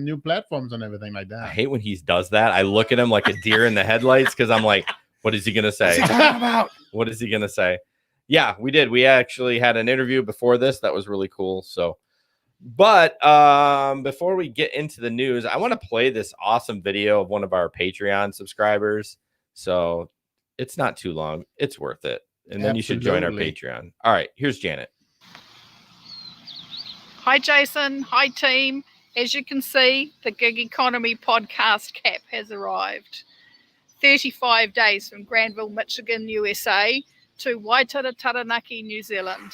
new platforms and everything like that. I hate when he does that. I look at him like a deer in the headlights because I'm like, what is he gonna say? What's he talking about? What is he gonna say? Yeah, we did. We actually had an interview before this that was really cool. So, but before we get into the news, I want to play this awesome video of one of our Patreon subscribers. So it's not too long. It's worth it. And then you should join our Patreon. All right, here's Janet. Hi, Jason. Hi, team. As you can see, the Gig Economy podcast cap has arrived. 35 days from Granville, Michigan, USA to Waitara, Taranaki, New Zealand.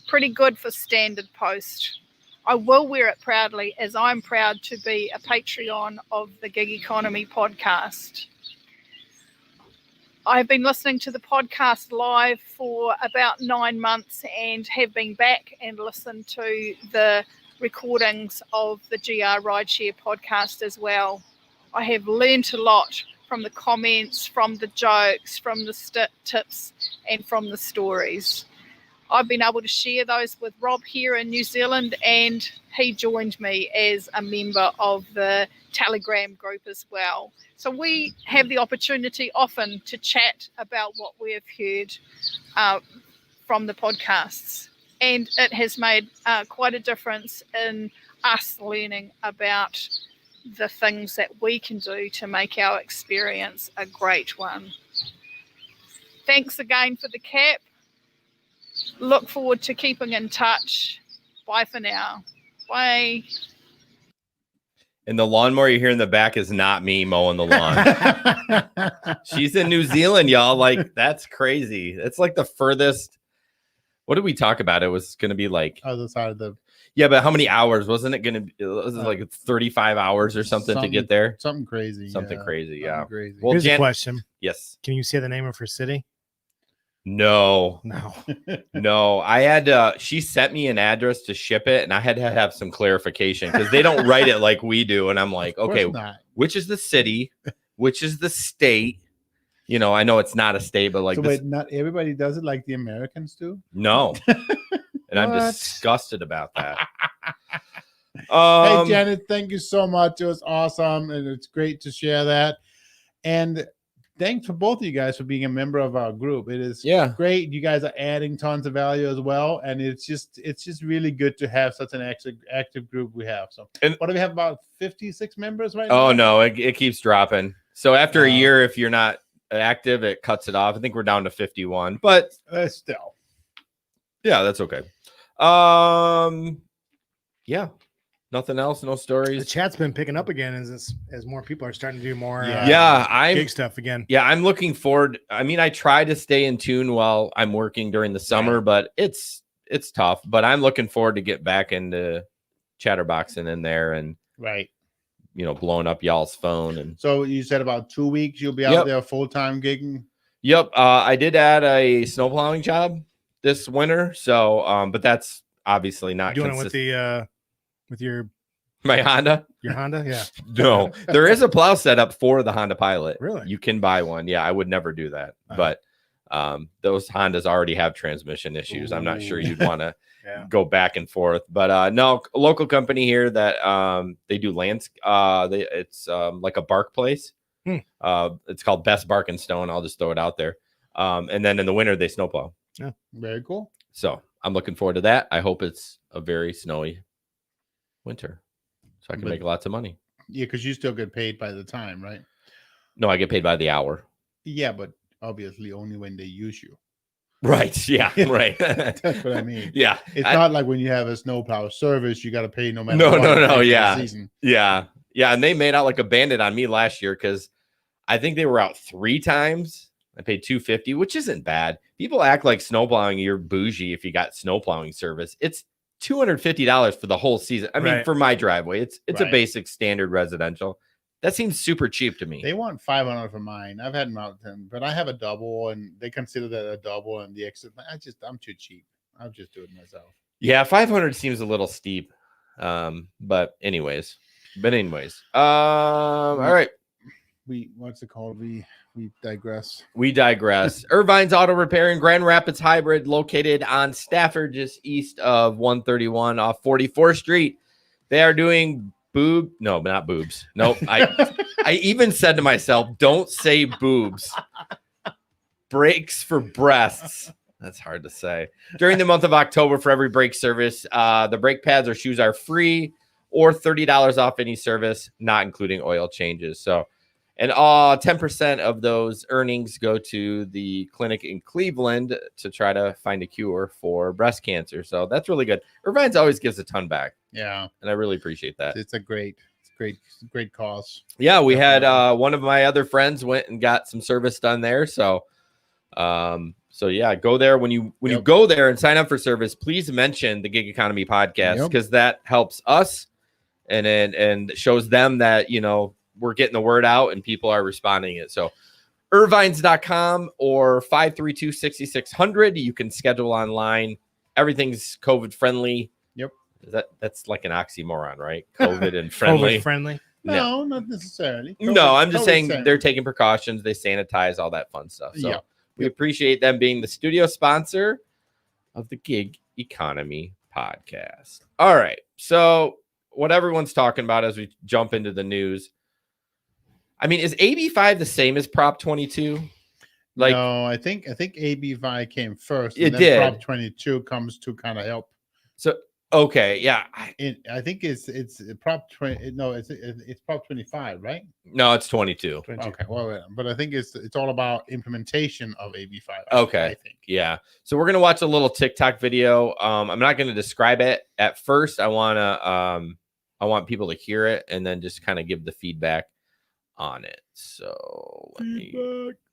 Pretty good for standard post. I will wear it proudly as I'm proud to be a Patreon of the Gig Economy podcast. I've been listening to the podcast live for about 9 months and have been back and listened to the recordings of the GR Rideshare podcast as well. I have learned a lot from the comments, from the jokes, from the tips, and from the stories. I've been able to share those with Rob here in New Zealand, and he joined me as a member of the Telegram group as well. So we have the opportunity often to chat about what we have heard from the podcasts. And it has made quite a difference in us learning about the things that we can do to make our experience a great one. Thanks again for the cap. Look forward to keeping in touch. Bye for now. Bye. And the lawnmower you hear in the back is not me mowing the lawn. She's in New Zealand, y'all. Like, that's crazy. It's like the furthest. What did we talk about? It was going to be like other side of the. Yeah, but how many hours? Wasn't it going to be? It was like 35 hours or something to get there? Something crazy. Something crazy, yeah. Crazy. Well, here's a question. Yes. Can you say the name of her city? No. No. I had she sent me an address to ship it, and I had to have some clarification because they don't write it like we do. And I'm like, okay, which is the city? Which is the state? You know, I know it's not a state, but like, so wait, not everybody does it like the Americans do. No, and I'm disgusted about that. Hey, Janet, thank you so much. It was awesome, and it's great to share that. And thanks for both of you guys for being a member of our group. It is great. You guys are adding tons of value as well, and it's just really good to have such an active group we have. So, and what do we have, about 56 members right now? Oh no, it keeps dropping. So after a year, if you're not active, it cuts it off. I think we're down to 51, but still, yeah, that's okay. Yeah, nothing else, no stories. The chat's been picking up again as more people are starting to do more gig stuff again. Yeah, I'm looking forward. I mean, I try to stay in tune while I'm working during the summer, but it's tough. But I'm looking forward to get back into chatterboxing in there and you know, blowing up y'all's phone. And so you said about 2 weeks you'll be out there full-time gigging. Yep. I did add a snowplowing job this winter. So, but that's obviously not doing it with my Honda. Your Honda, yeah. No, there is a plow setup for the Honda Pilot. Really? You can buy one. Yeah, I would never do that, but those Hondas already have transmission issues. I'm not sure you'd want to go back and forth. But no, a local company here that they do lands. It's like a bark place. It's called Best Bark and Stone. I'll just throw it out there. And then in the winter they snowplow. Yeah, very cool. So I'm looking forward to that. I hope it's a very snowy winter, so I can make lots of money. Yeah, because you still get paid by the time, right? No, I get paid by the hour. Yeah, but obviously only when they use you. Right. Yeah. Right. That's what I mean. Yeah. It's not like when you have a snowplow service, you got to pay no matter what. No. Yeah. Yeah. Yeah. And they made out like a bandit on me last year because I think they were out 3 times. I paid $250, which isn't bad. People act like snowplowing, you're bougie if you got snowplowing service. It's $250 for the whole season. I mean, for my driveway, it's a basic standard residential. That seems super cheap to me. They want $500 for mine. I've had mountain, but I have a double, and they consider that a double. And the extra, I'm too cheap. I'll just do it myself. Yeah, $500 seems a little steep. But anyways. All right. What's it called? We digress. Irvine's Auto Repair in Grand Rapids Hybrid, located on Stafford, just east of 131 off 44th Street. They are doing boob. No, not boobs. Nope. I even said to myself, don't say boobs. Brakes for breasts. That's hard to say. During the month of October, for every brake service, the brake pads or shoes are free or $30 off any service, not including oil changes. So, and 10% of those earnings go to the clinic in Cleveland to try to find a cure for breast cancer. So that's really good. Irvine's always gives a ton back. Yeah. And I really appreciate that. It's a great cause. Yeah, we had one of my other friends went and got some service done there. So yeah, go there when you go there and sign up for service, please mention the Gig Economy podcast, because that helps us and shows them that, you know, we're getting the word out and people are responding it. So irvines.com or 532-6600. You can schedule online. Everything's COVID friendly. Yep. That's like an oxymoron, right? COVID and friendly. COVID friendly. No, not necessarily. No, I'm just saying they're taking precautions. They sanitize, all that fun stuff. So we appreciate them being the studio sponsor of the Gig Economy podcast. All right. So what everyone's talking about as we jump into the news. I mean, is AB5 the same as Prop 22? Like, no, I think AB5 came first. It and then did. Prop 22 comes to kind of help. So okay, yeah. I think it's Prop 20. No, it's Prop 25, right? No, it's 22. Okay, well, but I think it's all about implementation of AB5. Okay, I think. Yeah. So we're gonna watch a little TikTok video. I'm not gonna describe it at first. I want people to hear it and then just kind of give the feedback on it. So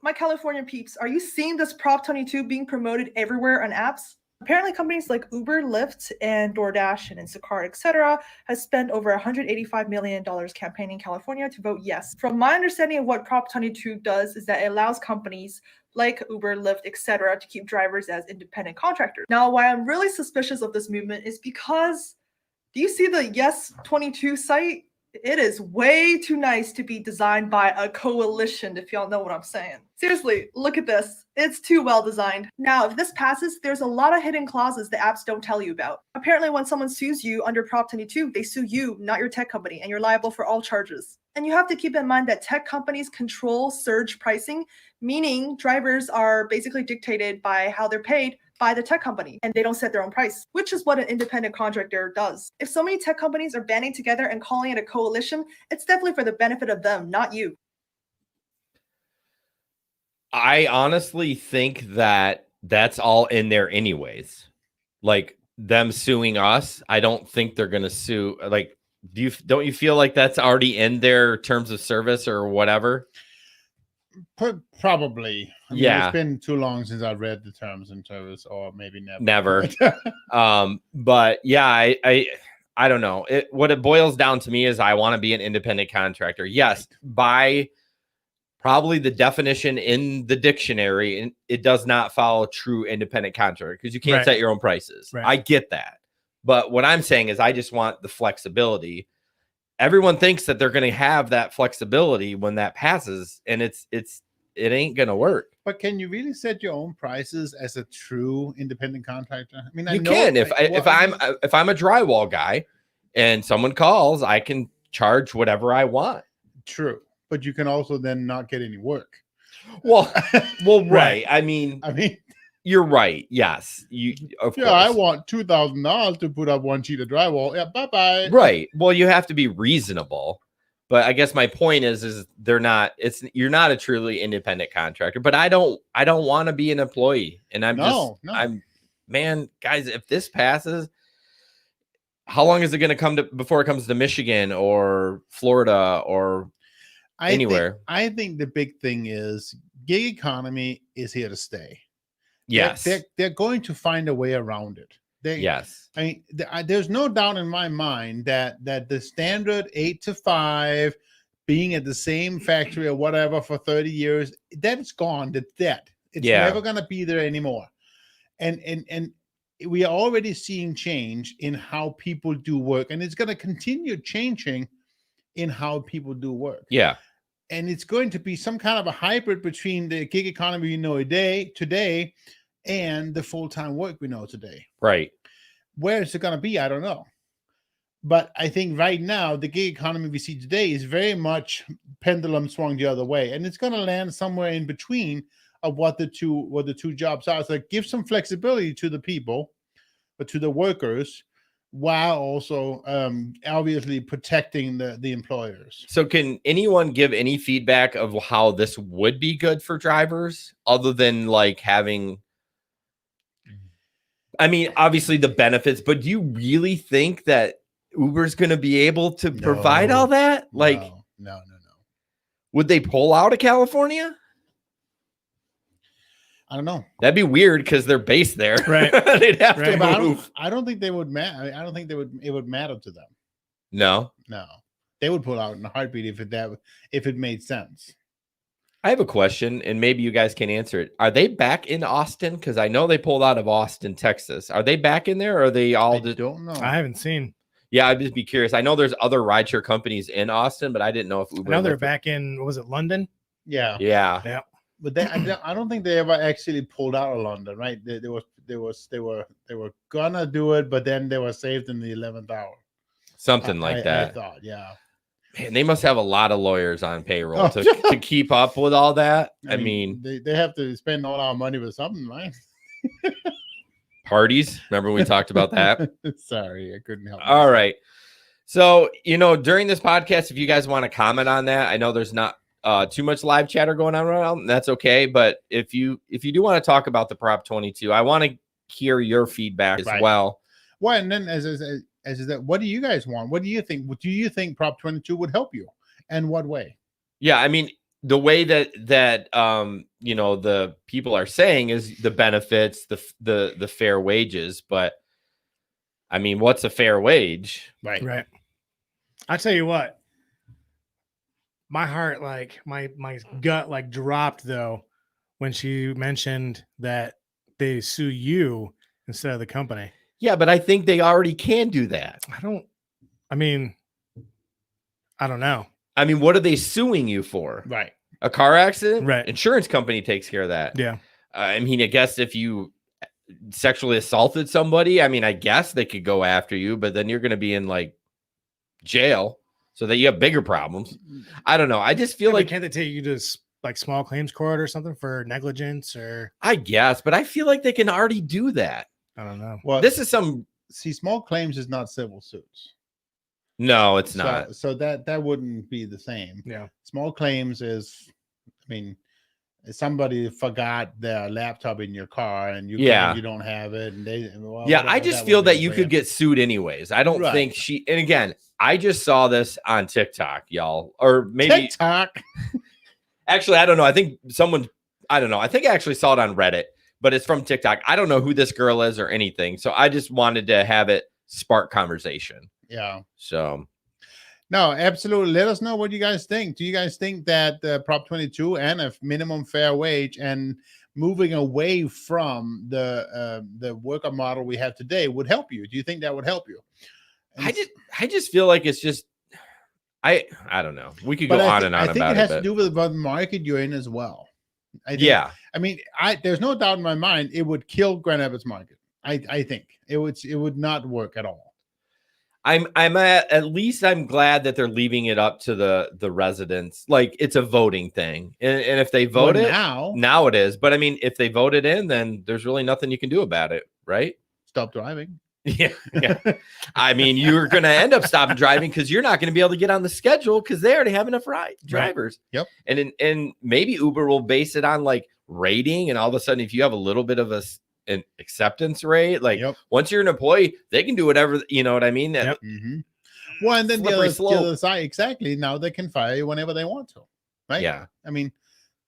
My California peeps, are you seeing this Prop 22 being promoted everywhere on apps? Apparently companies like Uber, Lyft, and DoorDash and Instacart, etc. has spent over $185 million campaigning California to vote yes. From my understanding of what Prop 22 does is that it allows companies like Uber, Lyft, etc. to keep drivers as independent contractors. Now, why I'm really suspicious of this movement is because, do you see the Yes 22 site? It is way too nice to be designed by a coalition, if y'all know what I'm saying. Seriously, look at this. It's too well designed. Now, if this passes, there's a lot of hidden clauses the apps don't tell you about. Apparently, when someone sues you under Prop 22, they sue you, not your tech company, and you're liable for all charges. And you have to keep in mind that tech companies control surge pricing, meaning drivers are basically dictated by how they're paid by the tech company, and they don't set their own price, which is what an independent contractor does. If so many tech companies are banding together and calling it a coalition, it's definitely for the benefit of them, not you. I honestly think that that's all in there anyways. Like them suing us, I don't think they're going to sue. Like, don't you feel like that's already in their terms of service or whatever? Probably. I mean, yeah. It's been too long since I've read the terms and service, or maybe never. But yeah, I don't know. What it boils down to me is I want to be an independent contractor. Yes, by probably the definition in the dictionary, and it does not follow true independent contractor because you can't set your own prices. Right. I get that. But what I'm saying is I just want the flexibility. Everyone thinks that they're going to have that flexibility when that passes, and it ain't going to work. But can you really set your own prices as a true independent contractor? I mean, you can. If I'm a drywall guy and someone calls, I can charge whatever I want. True, but you can also then not get any work. Well, right. I mean, you're right. Yes, of course. I want $2,000 to put up one sheet of drywall. Yeah, bye bye. Right. Well, you have to be reasonable. But I guess my point is you're not a truly independent contractor. But I don't want to be an employee. And guys, if this passes, how long is it going to come before it comes to Michigan or Florida or anywhere? I think the big thing is gig economy is here to stay. Yes, they're going to find a way around it. Yes, I mean, there's no doubt in my mind that the standard 8 to 5, being at the same factory or whatever for 30 years, that's gone. That's dead. It's never going to be there anymore. And we are already seeing change in how people do work, and it's going to continue changing in how people do work. Yeah. And it's going to be some kind of a hybrid between the gig economy we know today and the full-time work we know today. Right. Where is it going to be? I don't know. But I think right now the gig economy we see today is very much pendulum swung the other way, and it's going to land somewhere in between of what the two jobs are. So give some flexibility to the people, but to the workers, while also obviously protecting the employers. So can anyone give any feedback of how this would be good for drivers other than like having, I mean, obviously the benefits, but do you really think that Uber's going to be able to provide all that? Like, no. Would they pull out of California? I don't know. That'd be weird because they're based there. Right. They'd have to move. I don't think they would matter. I don't think it would matter to them. No. They would pull out in a heartbeat if it made sense. I have a question, and maybe you guys can answer it. Are they back in Austin? Because I know they pulled out of Austin, Texas. Are they back in there, or are they all? I don't know. I haven't seen. Yeah, I'd just be curious. I know there's other rideshare companies in Austin, but I didn't know if Uber. I know they're back in. What was it, London? Yeah. But I don't think they ever actually pulled out of London, right? They were gonna do it, but then they were saved in the 11th hour. Something like that. I thought, yeah. Man, they must have a lot of lawyers on payroll to keep up with all that. I mean they have to spend all our money with something, right? Parties. Remember we talked about that? Sorry, I couldn't help. All right. So, during this podcast, if you guys want to comment on that, I know there's not too much live chatter going on right now. That's okay. But if you do want to talk about the Prop 22, I want to hear your feedback as well. Well, and then as that, what do you guys want? What do you think? Do you think Prop 22 would help you? And what way? Yeah, I mean, the way that the people are saying is the benefits, the fair wages, but I mean, what's a fair wage? Right. I tell you what, my heart, like my gut, like dropped though when she mentioned that they sue you instead of the company. Yeah, but I think they already can do that. I don't know. I mean, what are they suing you for? Right. A car accident? Right. Insurance company takes care of that. Yeah. I mean, I guess if you sexually assaulted somebody, I mean, I guess they could go after you, but then you're going to be in like jail so that you have bigger problems. I don't know. I just feel like, can't they take you to like small claims court or something for negligence or? I guess, but I feel like they can already do that. I don't know. Well, this is small claims is not civil suits. No, it's not. So that wouldn't be the same. Yeah. Small claims is, I mean, somebody forgot their laptop in your car and you don't have it. And I just feel that you could get sued anyways. I don't think and again, I just saw this on TikTok, y'all, or maybe TikTok. Actually, I don't know. I think I actually saw it on Reddit, but it's from TikTok. I don't know who this girl is or anything. So I just wanted to have it spark conversation. Yeah. So. No, absolutely. Let us know what you guys think. Do you guys think that Prop 22 and a minimum fair wage and moving away from the worker model we have today would help you? Do you think that would help you? I just feel like it's just I don't know. We could go on and on about it. I think it has to do with the market you're in as well. I mean, there's no doubt in my mind it would kill Grand Rapids market. I think it would not work at all. At least I'm glad that they're leaving it up to the residents. Like it's a voting thing. And if they vote now it is. But I mean, if they vote it in, then there's really nothing you can do about it, right? Stop driving. Yeah. I mean, you're going to end up stopping driving because you're not going to be able to get on the schedule because they already have enough drivers. Yep. And maybe Uber will base it on like rating. And all of a sudden, if you have a little bit of an acceptance rate, like once you're an employee, they can do whatever, you know what I mean? Well, and then the other side, exactly. Now they can fire you whenever they want to, right? Yeah. I mean,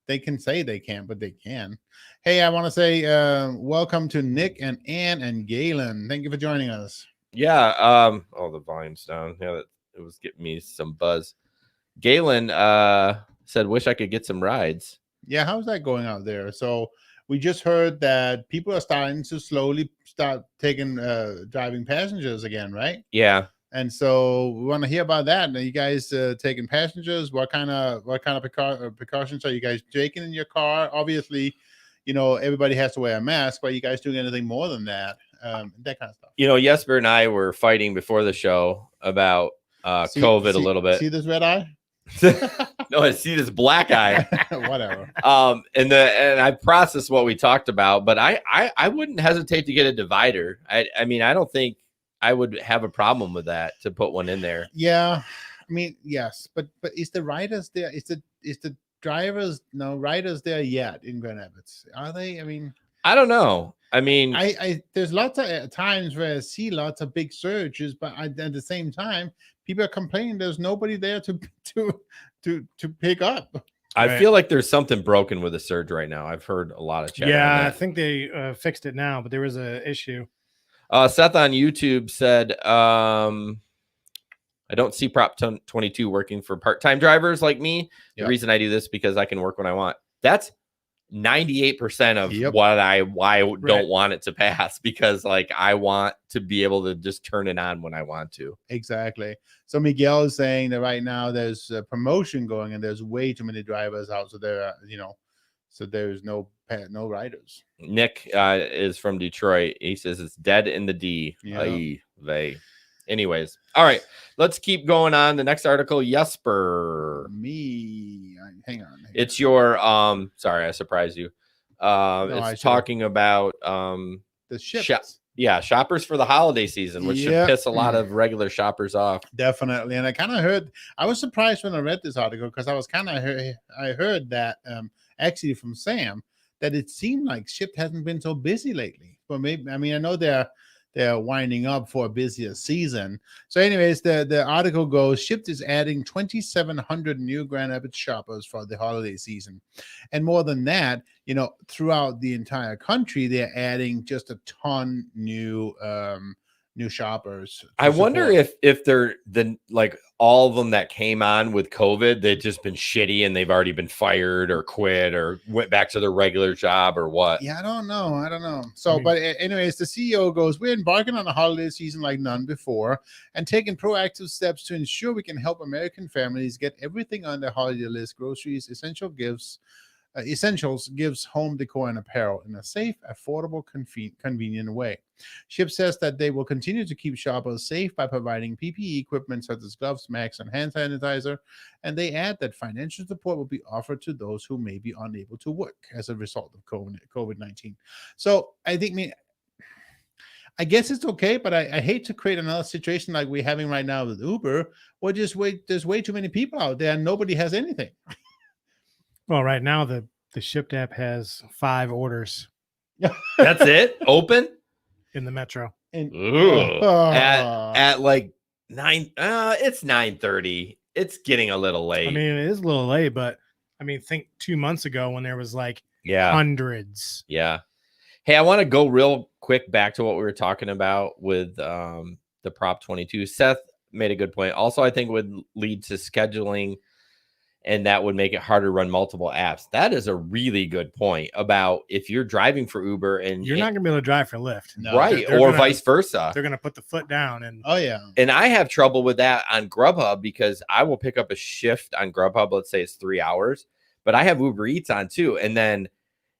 they can say they can't, but they can. Hey, I want to say welcome to Nick and Ann and Galen. Thank you for joining us. Yeah. The volume's down. Yeah, it was getting me some buzz. Galen said, "Wish I could get some rides." Yeah, how's that going out there? So we just heard that people are starting to slowly start taking driving passengers again, right? Yeah. And so we want to hear about that. Are you guys taking passengers? What kind of precautions are you guys taking in your car? Obviously, everybody has to wear a mask. But are you guys doing anything more than that? That kind of stuff. Jesper and I were fighting before the show about COVID a little bit. See this red eye? No, I see this black eye. Whatever. And I processed what we talked about, but I wouldn't hesitate to get a divider. I mean, I don't think I would have a problem with that to put one in there. Yeah, I mean, yes, but is the riders there? Is the drivers riders there yet in Grand Rapids? Are they? I mean, I don't know. I mean, I there's lots of times where I see lots of big surges, but at the same time, people are complaining there's nobody there to pick up. I feel like there's something broken with the surge right now. I've heard a lot of chat. Yeah, I think they fixed it now, but there was an issue. Seth on YouTube said, I don't see Prop 22 working for part-time drivers like me. The reason I do this because I can work when I want. That's 98% of why I don't want it to pass, because like I want to be able to just turn it on when I want to. Exactly. So Miguel is saying that right now there's a promotion going and there's way too many drivers out. So there, so there's no riders. Nick is from Detroit. He says it's dead in the D. They. Anyways, all right, let's keep going on. The next article, Jesper. Hang on. It's your sorry, I surprised you. It's talking about the ships. Shoppers for the holiday season, which should piss a lot of regular shoppers off. Definitely. And I kind of heard, I was surprised when I read this article because I heard that actually from Sam that it seemed like Shipt hasn't been so busy lately. But maybe, I mean, I know they're winding up for a busier season. So anyways, the article goes, Shipt is adding 2,700 new Grand Rapids shoppers for the holiday season. And more than that, throughout the entire country, they're adding just a ton new shoppers. I wonder if they're like all of them that came on with COVID, they've just been shitty and they've already been fired or quit or went back to their regular job or what. Yeah, I don't know. So, but anyways, the CEO goes, we're embarking on a holiday season like none before and taking proactive steps to ensure we can help American families get everything on their holiday list, groceries, essentials, gifts, home decor, and apparel in a safe, affordable, convenient way. Shipt says that they will continue to keep shoppers safe by providing PPE equipment such as gloves, masks, and hand sanitizer. And they add that financial support will be offered to those who may be unable to work as a result of COVID-19. So I think, I guess it's okay, but I hate to create another situation like we're having right now with Uber, where there's way too many people out there and nobody has anything. Well, right now the Shipt app has 5 orders. That's it? Open? In the metro. At like 9, it's 9:30. It's getting a little late. I mean, it is a little late, but I mean, think 2 months ago when there was like hundreds. Yeah. Hey, I want to go real quick back to what we were talking about with the Prop 22. Seth made a good point. Also, I think would lead to scheduling, and that would make it harder to run multiple apps. That is a really good point about if you're driving for Uber and you're not going to be able to drive for Lyft. No, right. Or vice versa. They're going to put the foot down. And I have trouble with that on Grubhub because I will pick up a shift on Grubhub. Let's say it's 3 hours, but I have Ubereats on too. And then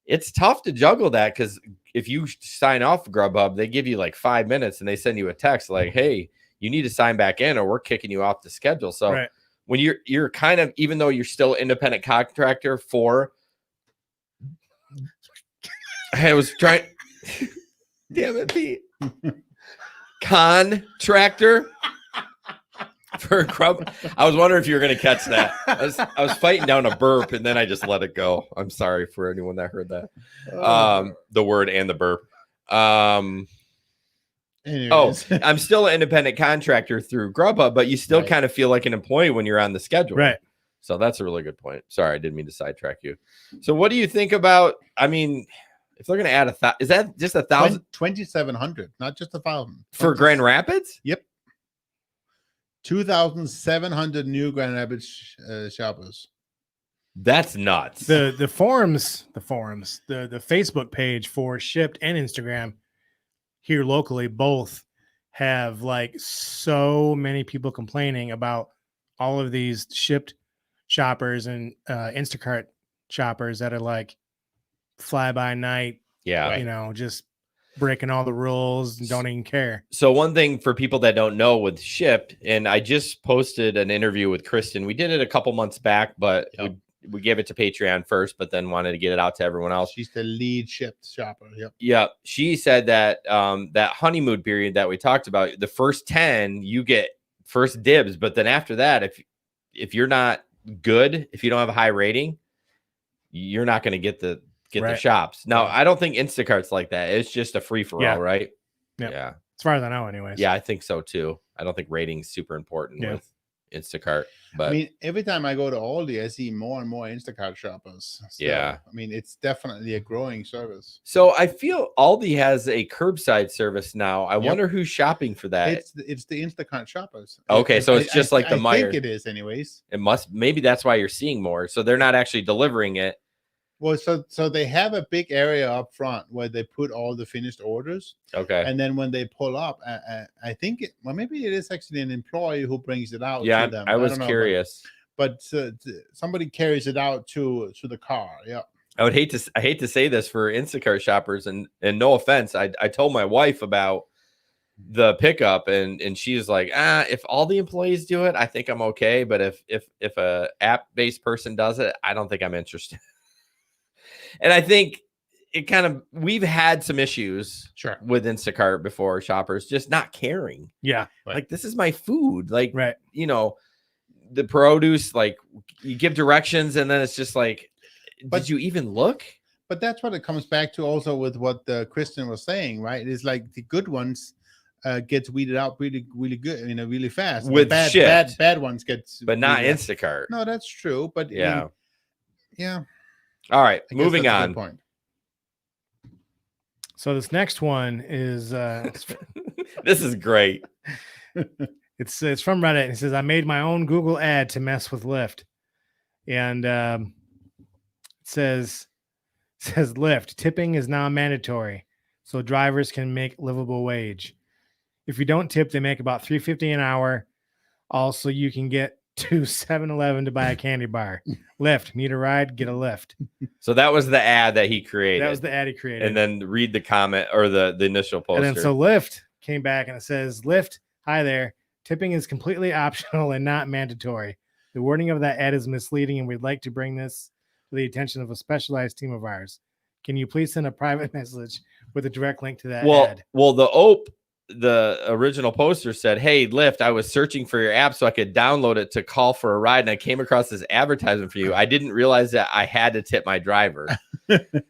it's tough to juggle that because if you sign off Grubhub, they give you like 5 minutes and they send you a text like, hey, you need to sign back in or we're kicking you off the schedule. So when you're kind of, even though you're still independent contractor for, I was trying, damn it, Pete, contractor for Grub. I was wondering if you were going to catch that. I was fighting down a burp and then I just let it go. I'm sorry for anyone that heard that. The word and the burp. Anyways. I'm still an independent contractor through Grubhub, but you still kind of feel like an employee when you're on the schedule. Right. So that's a really good point. Sorry, I didn't mean to sidetrack you. So what do you think about, I mean, if they're going to add is that just 1,000? 2,700, not just 1,000. For Grand Rapids? Yep. 2,700 new Grand Rapids shoppers. That's nuts. The forums, the Facebook page for Shipt and Instagram here locally both have like so many people complaining about all of these Shipt shoppers and Instacart shoppers that are like fly by night. Yeah. Just breaking all the rules and don't even care. So one thing for people that don't know with Shipt, and I just posted an interview with Kristen. We did it a couple months back, but we gave it to Patreon first, but then wanted to get it out to everyone else. She's the lead Shipt shopper. Yep. Yeah. She said that that honeymoon period that we talked about, the first 10, you get first dibs. But then after that, if you're not good, if you don't have a high rating, you're not going to get the shops. Now, I don't think Instacart's like that. It's just a free for all, right? Yep. Yeah. As far as I know, anyways. Yeah, I think so too. I don't think rating's super important with Instacart. But I mean, every time I go to Aldi, I see more and more Instacart shoppers. So, I mean, it's definitely a growing service. So I feel Aldi has a curbside service now. I wonder who's shopping for that. It's the Instacart shoppers. Okay, so it's just like the Meijer. I think it is, anyways. It must. Maybe that's why you're seeing more. So they're not actually delivering it. Well, so they have a big area up front where they put all the finished orders. Okay. And then when they pull up, I think maybe it is actually an employee who brings it out to them. I was curious. But somebody carries it out to the car. Yeah. I hate to say this for Instacart shoppers, and no offense, I told my wife about the pickup, and she's like, if all the employees do it, I think I'm okay. But if a app-based person does it, I don't think I'm interested. And I think we've had some issues with Instacart before, shoppers just not caring. Yeah. Like, this is my food. Like, you know, the produce, like, you give directions and then it's just like, did you even look? But that's what it comes back to also with what Kristen was saying, right? It's like the good ones gets weeded out really, really good, really fast. With bad ones gets, but not Instacart. No, that's true. But yeah. All right, moving on. Point. So this next one is this is great. It's from Reddit. It says, I made my own Google ad to mess with Lyft. And it says Lyft, tipping is now mandatory, so drivers can make livable wage. If you don't tip, they make about $3.50 an hour. Also, you can get to 7-Eleven to buy a candy bar. Lyft, need a ride, get a lift. So that was the ad that he created. That was the ad he created. And then read the comment or the initial poster. And then so Lyft came back and it says, Lyft, hi there. Tipping is completely optional and not mandatory. The wording of that ad is misleading, and we'd like to bring this to the attention of a specialized team of ours. Can you please send a private message with a direct link to that ad? Well, the original poster said, hey, Lyft, I was searching for your app so I could download it to call for a ride, and I came across this advertisement for you. I didn't realize that I had to tip my driver.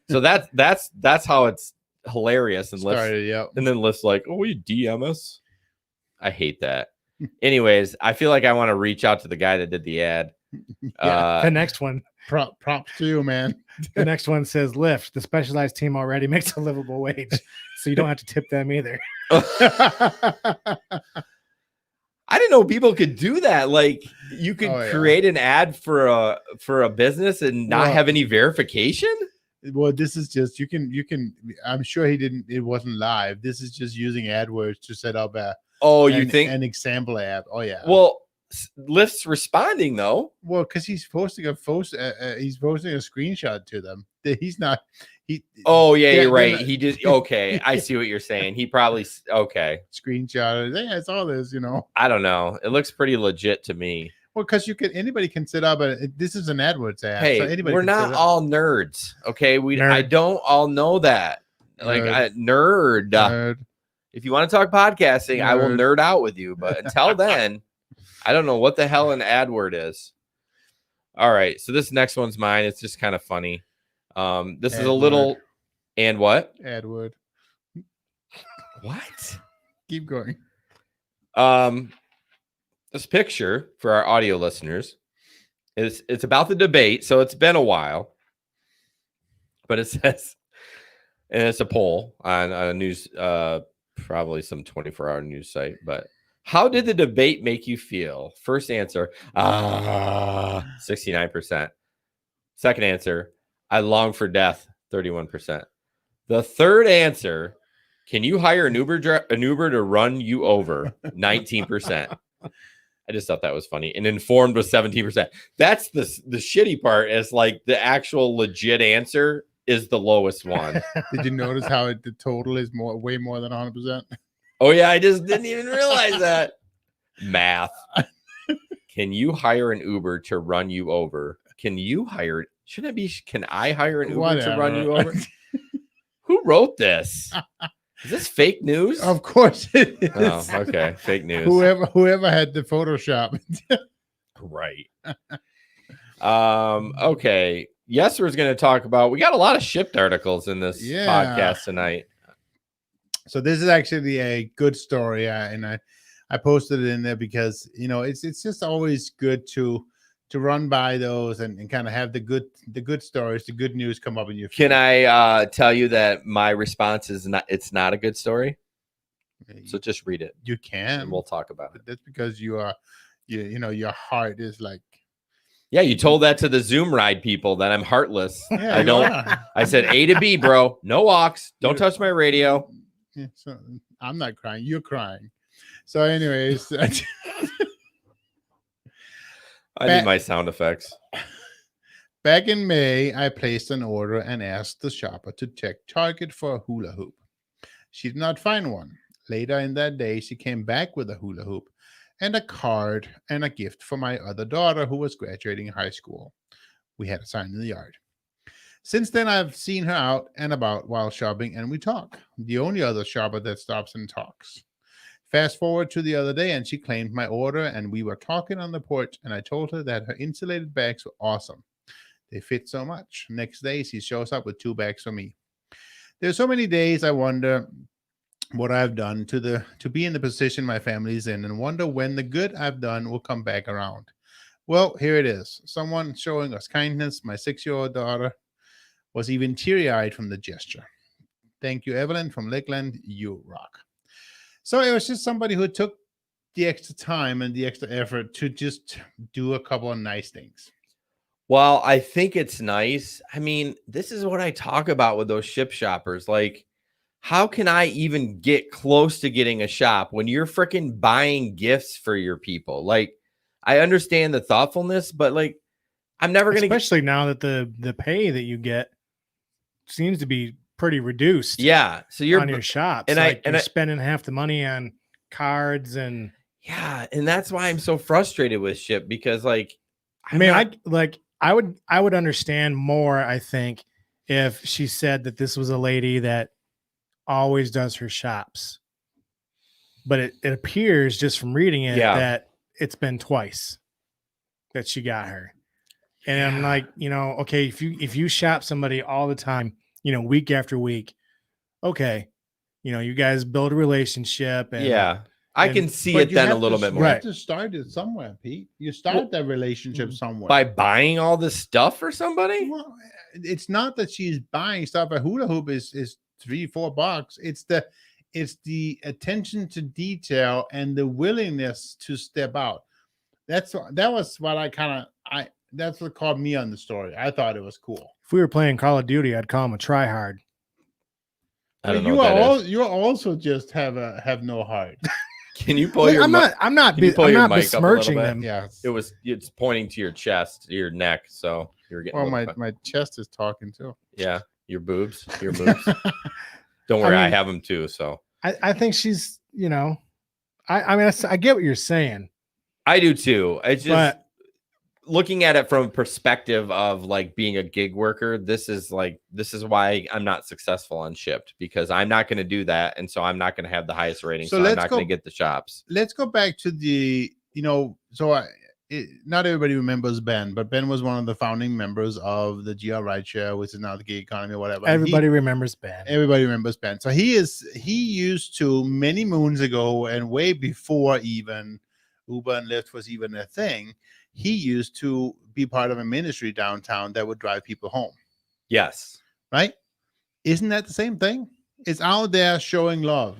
So that's how it's hilarious. And and then Lyft's like, oh, you DM us? I hate that. Anyways, I feel like I want to reach out to the guy that did the ad. The next one. Props to you, man. The next one says, Lyft, the specialized team already makes a livable wage, so you don't have to tip them either. I didn't know people could do that. Like, you could create an ad for a business and not have any verification. Well, this is just you can. I'm sure it wasn't live. This is just using AdWords to set up an example ad. Oh yeah. Well, Lyft's responding though. Well, because he's posting a screenshot to them. He's not. You're right. He just I see what you're saying. He probably screenshot. Hey, I saw this. I don't know. It looks pretty legit to me. Well, because anybody can set up this is an AdWords ad. Hey, so we're not all nerds. Okay, I don't all know that. Like nerd. If you want to talk podcasting, I will nerd out with you. But until then, I don't know what the hell an AdWord is. All right, so this next one's mine. It's just kind of funny. This is a little and what? AdWord. What? Keep going. This picture for our audio listeners it's about the debate, so it's been a while. But it says, and it's a poll on a news, probably some 24-hour news site. But how did the debate make you feel? First answer, 69%. Second answer, I long for death, 31%. The third answer, can you hire an Uber to run you over, 19%. I just thought that was funny. And informed was 17%. That's the shitty part, is like the actual legit answer is the lowest one. Did you notice how the total is way more than 100%? Oh yeah, I just didn't even realize that. Math. Can you hire an Uber to run you over? Can you hire? Should it be? Can I hire an Uber to run you over? Who wrote this? Is this fake news? Of course it is. Oh, okay, fake news. Whoever had the Photoshop. Right. Okay. Yes, we're going to talk about. We got a lot of shipped articles in this podcast tonight. So this is actually a good story, and I posted it in there because it's just always good to run by those and kind of have the good stories, the good news come up in your feed. Can I tell you that my response is not? It's not a good story. So just read it. You can, and we'll talk about it. That's because your heart is like. Yeah, you told that to the Zoom ride people that I'm heartless. Yeah, I don't. I said A to B, bro. No aux. Don't touch my radio. Yeah, so I'm not crying. You're crying. So, anyways, I need my sound effects. Back in May, I placed an order and asked the shopper to check Target for a hula hoop. She did not find one. Later in that day, she came back with a hula hoop and a card and a gift for my other daughter who was graduating high school. We had a sign in the yard. Since then, I've seen her out and about while shopping, and we talk. The only other shopper that stops and talks. Fast forward to the other day, and she claimed my order, and we were talking on the porch, and I told her that her insulated bags were awesome. They fit so much. Next day, she shows up with 2 bags for me. There's so many days I wonder what I've done to be in the position my family's in, and wonder when the good I've done will come back around. Well, here it is. Someone showing us kindness. My 6-year-old daughter was even teary-eyed from the gesture. Thank you, Evelyn from Lakeland. You rock. So it was just somebody who took the extra time and the extra effort to just do a couple of nice things. Well, I think it's nice. I mean, this is what I talk about with those ship shoppers. Like, how can I even get close to getting a shop when you're freaking buying gifts for your people? Like, I understand the thoughtfulness, but like, I'm never going to, especially now that the pay that you get seems to be pretty reduced. Yeah. So you're on your shops, and you're spending half the money on cards and and that's why I'm so frustrated with ship, because like, I would understand more, I think, if she said that this was a lady that always does her shops. But it appears just from reading it that it's been twice that she got her. And I'm like, okay, if you shop somebody all the time, week after week, okay, you guys build a relationship. And, I can see it then a little bit more. You have to start it somewhere, Pete. You start that relationship somewhere. By buying all this stuff for somebody? Well, it's not that she's buying stuff. A hula hoop is $3-4. It's the attention to detail and the willingness to step out. That was what that's what caught me on the story. I thought it was cool. If we were playing Call of Duty, I'd call him a tryhard. I don't know what that is. You also just have no heart. Can you pull your? I'm not besmirching them. Yeah, it's pointing to your chest, to your neck, so you're getting. Well, my chest is talking too. Yeah, your boobs. Don't worry, I have them too. So I think she's, I get what you're saying. I do too. It's just looking at it from a perspective of like being a gig worker. This is why I'm not successful on Shipped, because I'm not going to do that, and so I'm not going to have the highest rating. So I'm not going to get the shops. Let's go back to the not everybody remembers Ben, but Ben was one of the founding members of the GR Rideshare, which is now the gig economy or whatever. Everybody remembers Ben. Everybody remembers Ben. So he used to, many moons ago and way before even Uber and Lyft was even a thing, he used to be part of a ministry downtown that would drive people home. Yes. Right? Isn't that the same thing? It's out there showing love.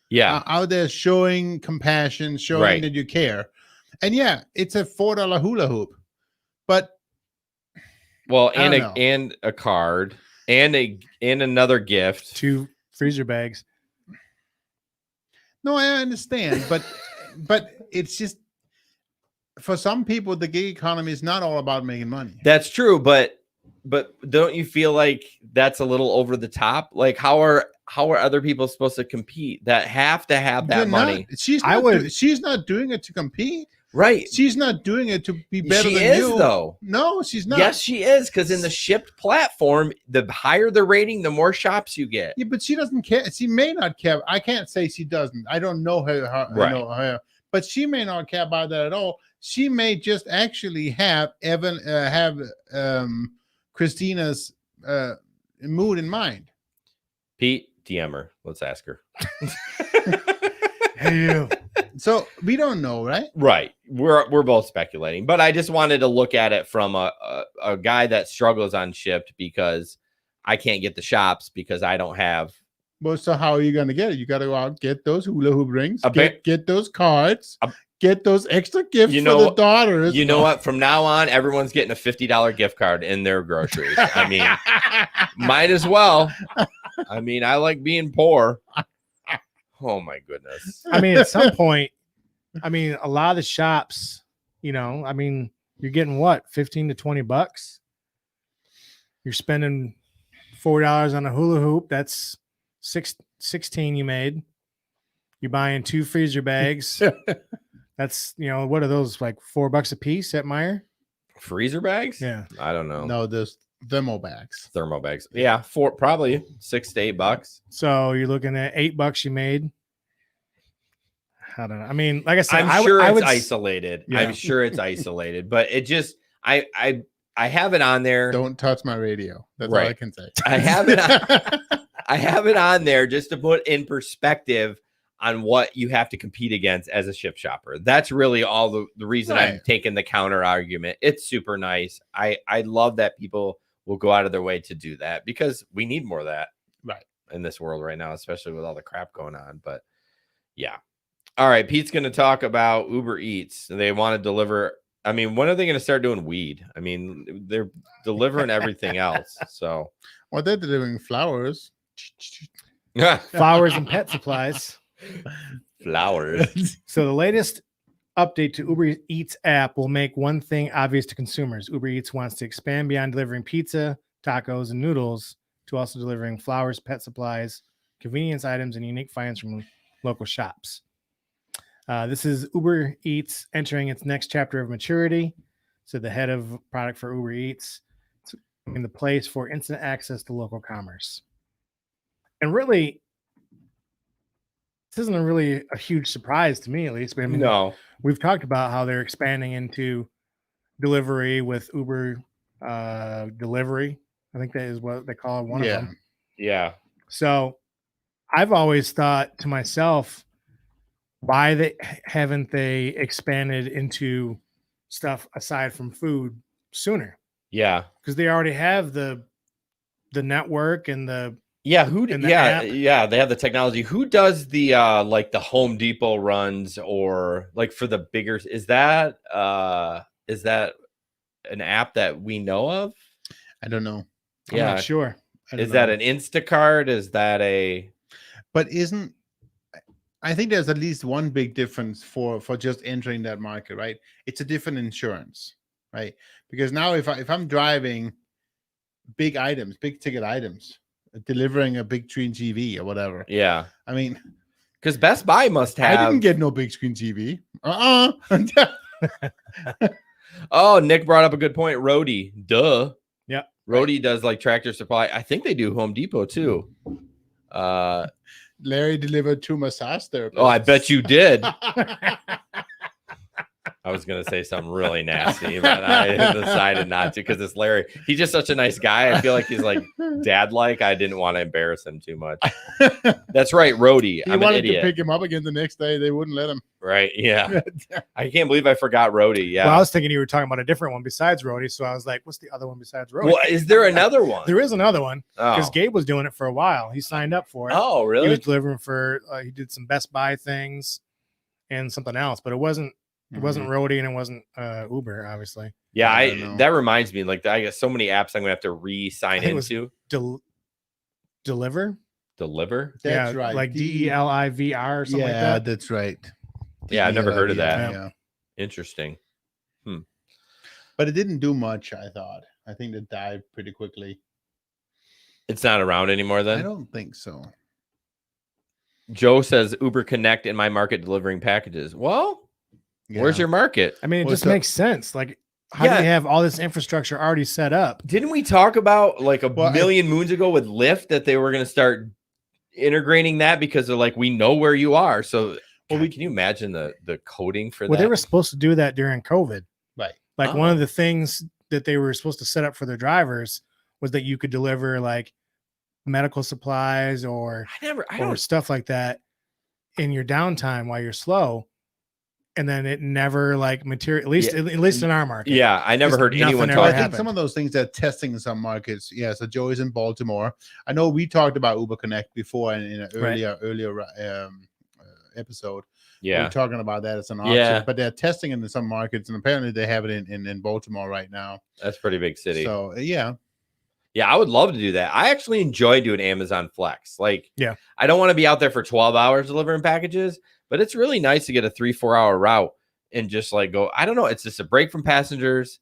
Yeah. Out there showing compassion, showing that you care. And it's a $4 hula hoop. But and a card and another gift. 2 freezer bags. No, I understand, but it's just, for some people, the gig economy is not all about making money. That's true, but but don't you feel like that's a little over the top? Like how are other people supposed to compete that have to have that money? She's not doing it to compete. Right. She's not doing it to be better she than is, you. Though. No, she's not. Yes, she is. Because in the Shipt platform, the higher the rating, the more shops you get. Yeah, but she doesn't care. She may not care. I can't say she doesn't. I don't know her. Right. I know her, but she may not care about that at all. She may just actually have Christina's mood in mind. Pete, DM her. Let's ask her. Hey, you. So we don't know, right? Right. We're both speculating, but I just wanted to look at it from a guy that struggles on Shipt because I can't get the shops because I don't have. Well, so how are you going to get it? You got to go out, get those hula hoop rings, get those cards, get those extra gifts for the daughters. You know what? From now on, everyone's getting a $50 gift card in their groceries. I mean, might as well. I mean, I like being poor. Oh my goodness. I mean, at some point, a lot of the shops, you're getting what, 15 to 20 bucks? You're spending $4 on a hula hoop. That's 16 you made. You're buying 2 freezer bags. That's, what are those, like $4 a piece at Meijer? Freezer bags? Yeah. I don't know. No, there's thermo bags. Yeah, probably $6 to $8. So you're looking at $8 you made. I don't know. I mean, like I said, I'm sure it's isolated. Yeah. I'm sure it's isolated, but it just I have it on there. Don't touch my radio. That's all I can say. I have it on there just to put in perspective on what you have to compete against as a Shipt shopper. That's really all the reason I'm taking the counter argument. It's super nice. I love that people will go out of their way to do that because we need more of that in this world right now, especially with all the crap going on. But yeah. All right. Pete's going to talk about Ubereats. They want to deliver. I mean, when are they going to start doing weed? I mean, they're delivering everything else. So well, they're delivering flowers. Flowers and pet supplies. Flowers. So the latest update to Uber Eats app will make one thing obvious to consumers. Uber Eats wants to expand beyond delivering pizza, tacos, and noodles to also delivering flowers, pet supplies, convenience items, and unique finds from local shops. This is Uber Eats entering its next chapter of maturity. So the head of product for Uber Eats, it's in the place for instant access to local commerce. And really, this isn't really a huge surprise to me, at least. But no, we've talked about how they're expanding into delivery with Uber delivery. I think that is what they call it, one of them. Yeah. So I've always thought to myself, why haven't they expanded into stuff aside from food sooner? Yeah, because they already have the network and the they have the technology. Who does the like the Home Depot runs or like for the bigger? Is that an app that we know of? I don't know. I'm not sure. Is that an Instacart? Is that a? But I think there's at least one big difference for just entering that market, right? It's a different insurance, right? Because now if I'm driving big ticket items, delivering a big screen TV or whatever. Yeah. I mean, because Best Buy must have. I didn't get no big screen TV. Oh, Nick brought up a good point. Roadie. Duh. Yeah. Roadie does like Tractor Supply. I think they do Home Depot too. Larry delivered 2 massage therapists. Oh, I bet you did. I was going to say something really nasty, but I decided not to because it's Larry. He's just such a nice guy. I feel like he's like dad-like. I didn't want to embarrass him too much. That's right, Roadie. I'm an idiot. To pick him up again the next day. They wouldn't let him. Right, yeah. I can't believe I forgot Roadie. Yeah. Well, I was thinking you were talking about a different one besides Roadie, so I was like, what's the other one besides Roadie? Well, is there another one? There is another one because Gabe was doing it for a while. He signed up for it. Oh, really? He was delivering for, he did some Best Buy things and something else, but it wasn't Roadie and it wasn't Uber, obviously. Yeah, that reminds me. Like, I got so many apps I'm gonna have to re-sign into. Deliver. That's right. Like DELIVR or something like that. Yeah, that's right. Yeah, I've never heard of that. Yeah. Interesting. But but it didn't do much. I thought. I think it died pretty quickly. It's not around anymore then? I don't think so. Joe says Uber Connect in my market delivering packages. Well, where's your market? I mean, it just makes sense. Like, how do you have all this infrastructure already set up? Didn't we talk about like a million moons ago with Lyft that they were going to start integrating that because they're like, we know where you are. So can you imagine the coding for that? Well, they were supposed to do that during COVID. Right. Like one of the things that they were supposed to set up for their drivers was that you could deliver like medical supplies or stuff like that in your downtime while you're slow. And then it never like at least in our market. Yeah. I never heard anyone talk. I think some of those things they're testing in some markets. Yeah. So Joe is in Baltimore. I know we talked about Uber Connect before in an earlier episode. Yeah. We were talking about that as an option, but they're testing it in some markets, and apparently they have it in Baltimore right now. That's a pretty big city. So yeah. Yeah, I would love to do that. I actually enjoy doing Amazon Flex. Like, I don't want to be out there for 12 hours delivering packages, but it's really nice to get a 3-4 hour route and just like go, I don't know. It's just a break from passengers.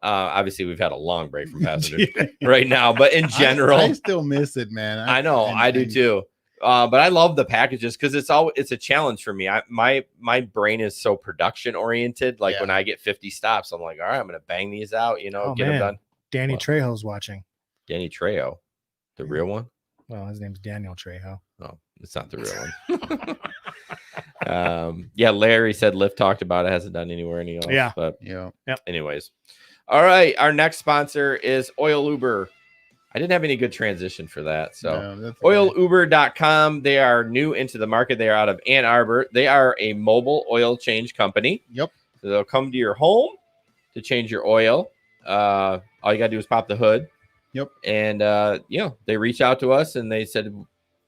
Obviously, we've had a long break from passengers right now, but in general, I still miss it, man. I know I do too. But I love the packages because it's a challenge for me. My brain is so production oriented. Like when I get 50 stops, I'm like, all right, I'm going to bang these out, get them done. Danny Trejo's watching. Danny Trejo, the real one? Well, his name's Daniel Trejo. Oh, it's not the real one. Larry said Lyft talked about it, hasn't done anywhere else. Yeah. But anyways. All right. Our next sponsor is Oil Uber. I didn't have any good transition for that. So oiluber.com. They are new into the market. They are out of Ann Arbor. They are a mobile oil change company. Yep. So they'll come to your home to change your oil. All you got to do is pop the hood. Yep. And, they reached out to us and they said,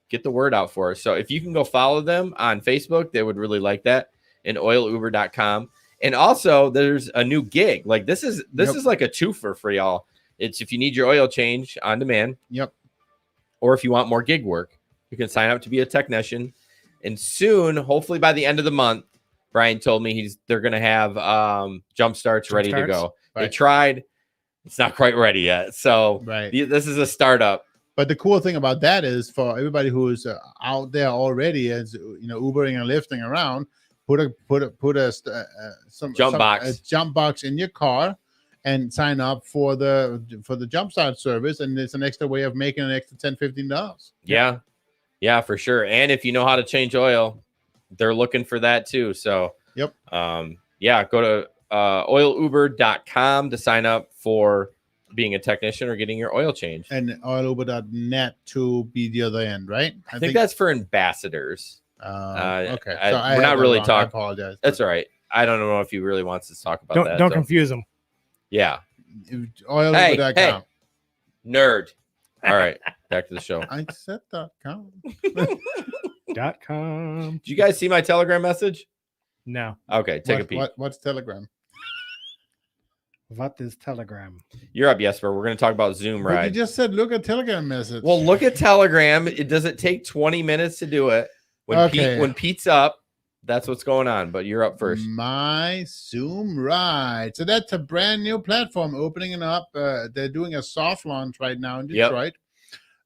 get the word out for us. So if you can go follow them on Facebook, they would really like that. And oiluber.com. And also there's a new gig. Like this is like a twofer for y'all. It's if you need your oil change on demand. Yep. Or if you want more gig work, you can sign up to be a technician. And soon, hopefully by the end of the month, Brian told me they're going to have jump starts ready to go. Right. They tried. It's not quite ready yet. So this is a startup. But the cool thing about that is for everybody who is out there already, as Ubering and lifting around, put a jump box in your car and sign up for the jump start service, and it's an extra way of making an extra $10-15. Yeah, for sure. And if you know how to change oil, they're looking for that too. So go to oiluber.com to sign up for being a technician or getting your oil changed. And oiluber.net to be the other end, right? I think that's for ambassadors. Okay. We're not really talking. I apologize. That's all right. I don't know if he really wants to talk about that. Don't confuse them. Yeah. Oiluber.com. Hey, nerd. All right. Back to the show. I said .com. .com. Did you guys see my Telegram message? No. Okay. Take a peek. What's Telegram? What is Telegram? You're up, Jesper. We're going to talk about Zoom ride. You just said look at Telegram message. Well, look at Telegram. Does it take 20 minutes to do it? When Pete's up, that's what's going on. But you're up first. My Zoom ride. So that's a brand new platform opening up. They're doing a soft launch right now in Detroit.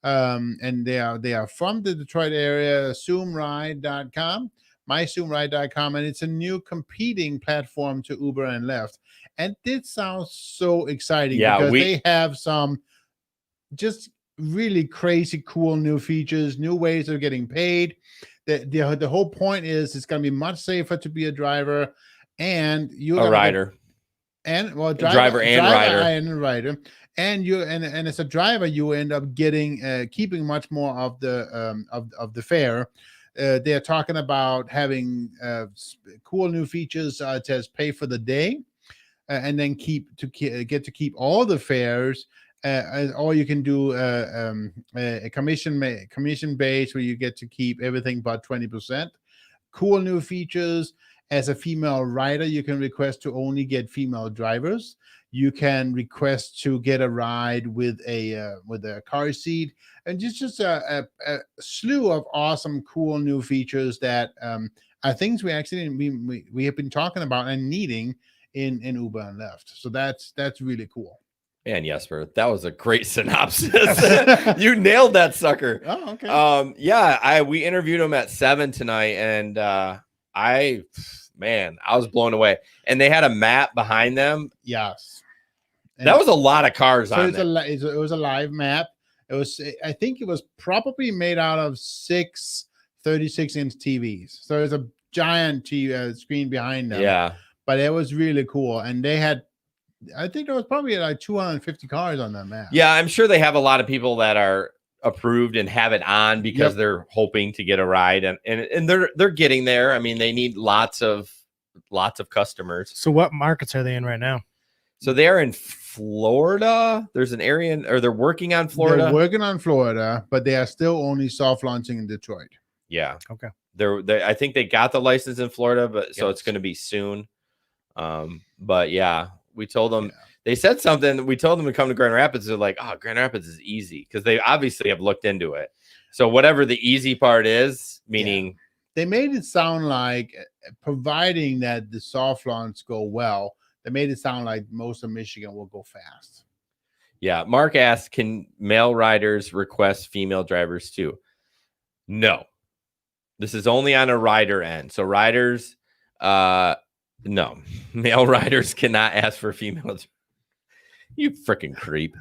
And they are from the Detroit area. Zoomride.com. myzoomride.com, and it's a new competing platform to Uber and Lyft. And this sounds so exciting because they have some just really crazy cool new features, new ways of getting paid. The whole point is it's going to be much safer to be a driver and you're a rider. Driver and rider. And as a driver, you end up keeping much more of the fare. They're talking about having cool new features such as pay for the day, and then get to keep all the fares, or you can do a commission base where you get to keep everything but 20%. Cool new features. As a female rider, you can request to only get female drivers. You can request to get a ride with a car seat, and just a slew of awesome, cool new features that are things we actually we have been talking about and needing in Uber and Lyft. So that's really cool. Man, Jesper, that was a great synopsis. You nailed that sucker. Oh, okay. We interviewed him at 7 tonight, and I was blown away. And they had a map behind them. Yes. And that was a lot of cars on it. It was a live map. I think it was probably made out of 6 36-inch TVs. So there's a giant TV screen behind them. Yeah. But it was really cool. And I think there was probably like 250 cars on that map. Yeah, I'm sure they have a lot of people that are approved and have it on because they're hoping to get a ride, and they're getting there. I mean, they need lots of customers. So what markets are they in right now? So they're in Florida. There's an area, or they're working on Florida. They're working on Florida, but they are still only soft launching in Detroit. Yeah. Okay. I think they got the license in Florida, but so it's going to be soon. But yeah, we told them, they said something. We told them to come to Grand Rapids. They're like, oh, Grand Rapids is easy, because they obviously have looked into it. So whatever the easy part is, meaning they made it sound like, providing that the soft launch go well, they made it sound like most of Michigan will go fast. Yeah. Mark asked, can male riders request female drivers too? No. This is only on a rider end. So riders, no. Male riders cannot ask for females. You freaking creep.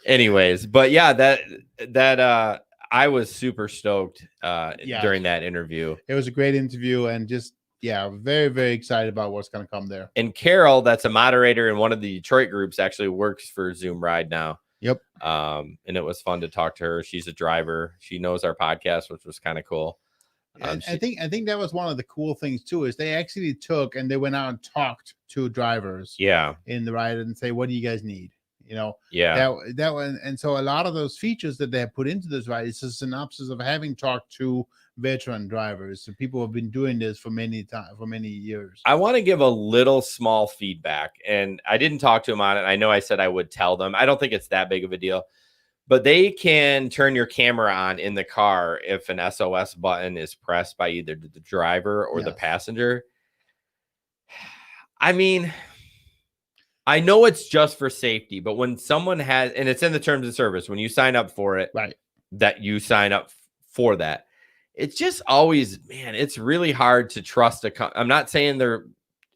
Anyways, but yeah, that I was super stoked during that interview. It was a great interview, and just very, very excited about what's going to come there. And Carol, that's a moderator in one of the Detroit groups, actually works for Zoom Ride now. Yep. And it was fun to talk to her. She's a driver. She knows our podcast, which was kind of cool. I think that was one of the cool things too, is they actually they went out and talked to drivers in the ride and say, what do you guys need? That one. And so a lot of those features that they have put into this ride is a synopsis of having talked to veteran drivers. So people have been doing this for many years. I want to give a little small feedback, and I didn't talk to them on it. I know I said I would tell them. I don't think it's that big of a deal, but they can turn your camera on in the car if an SOS button is pressed by either the driver or the passenger. I mean, I know it's just for safety, but when someone has, and it's in the terms of service, when you sign up for it, that you sign up for that, it's just always, man, it's really hard to trust I'm not saying they're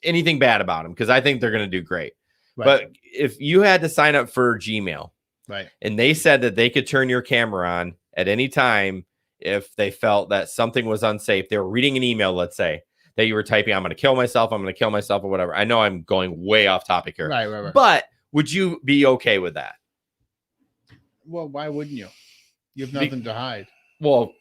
anything bad about them, because I think they're going to do great. But if you had to sign up for Gmail, and they said that they could turn your camera on at any time if they felt that something was unsafe, they were reading an email, let's say, that you were typing, I'm going to kill myself, or whatever. I know I'm going way off topic here. Right. But would you be okay with that? Well, why wouldn't you? You have nothing to hide. Well,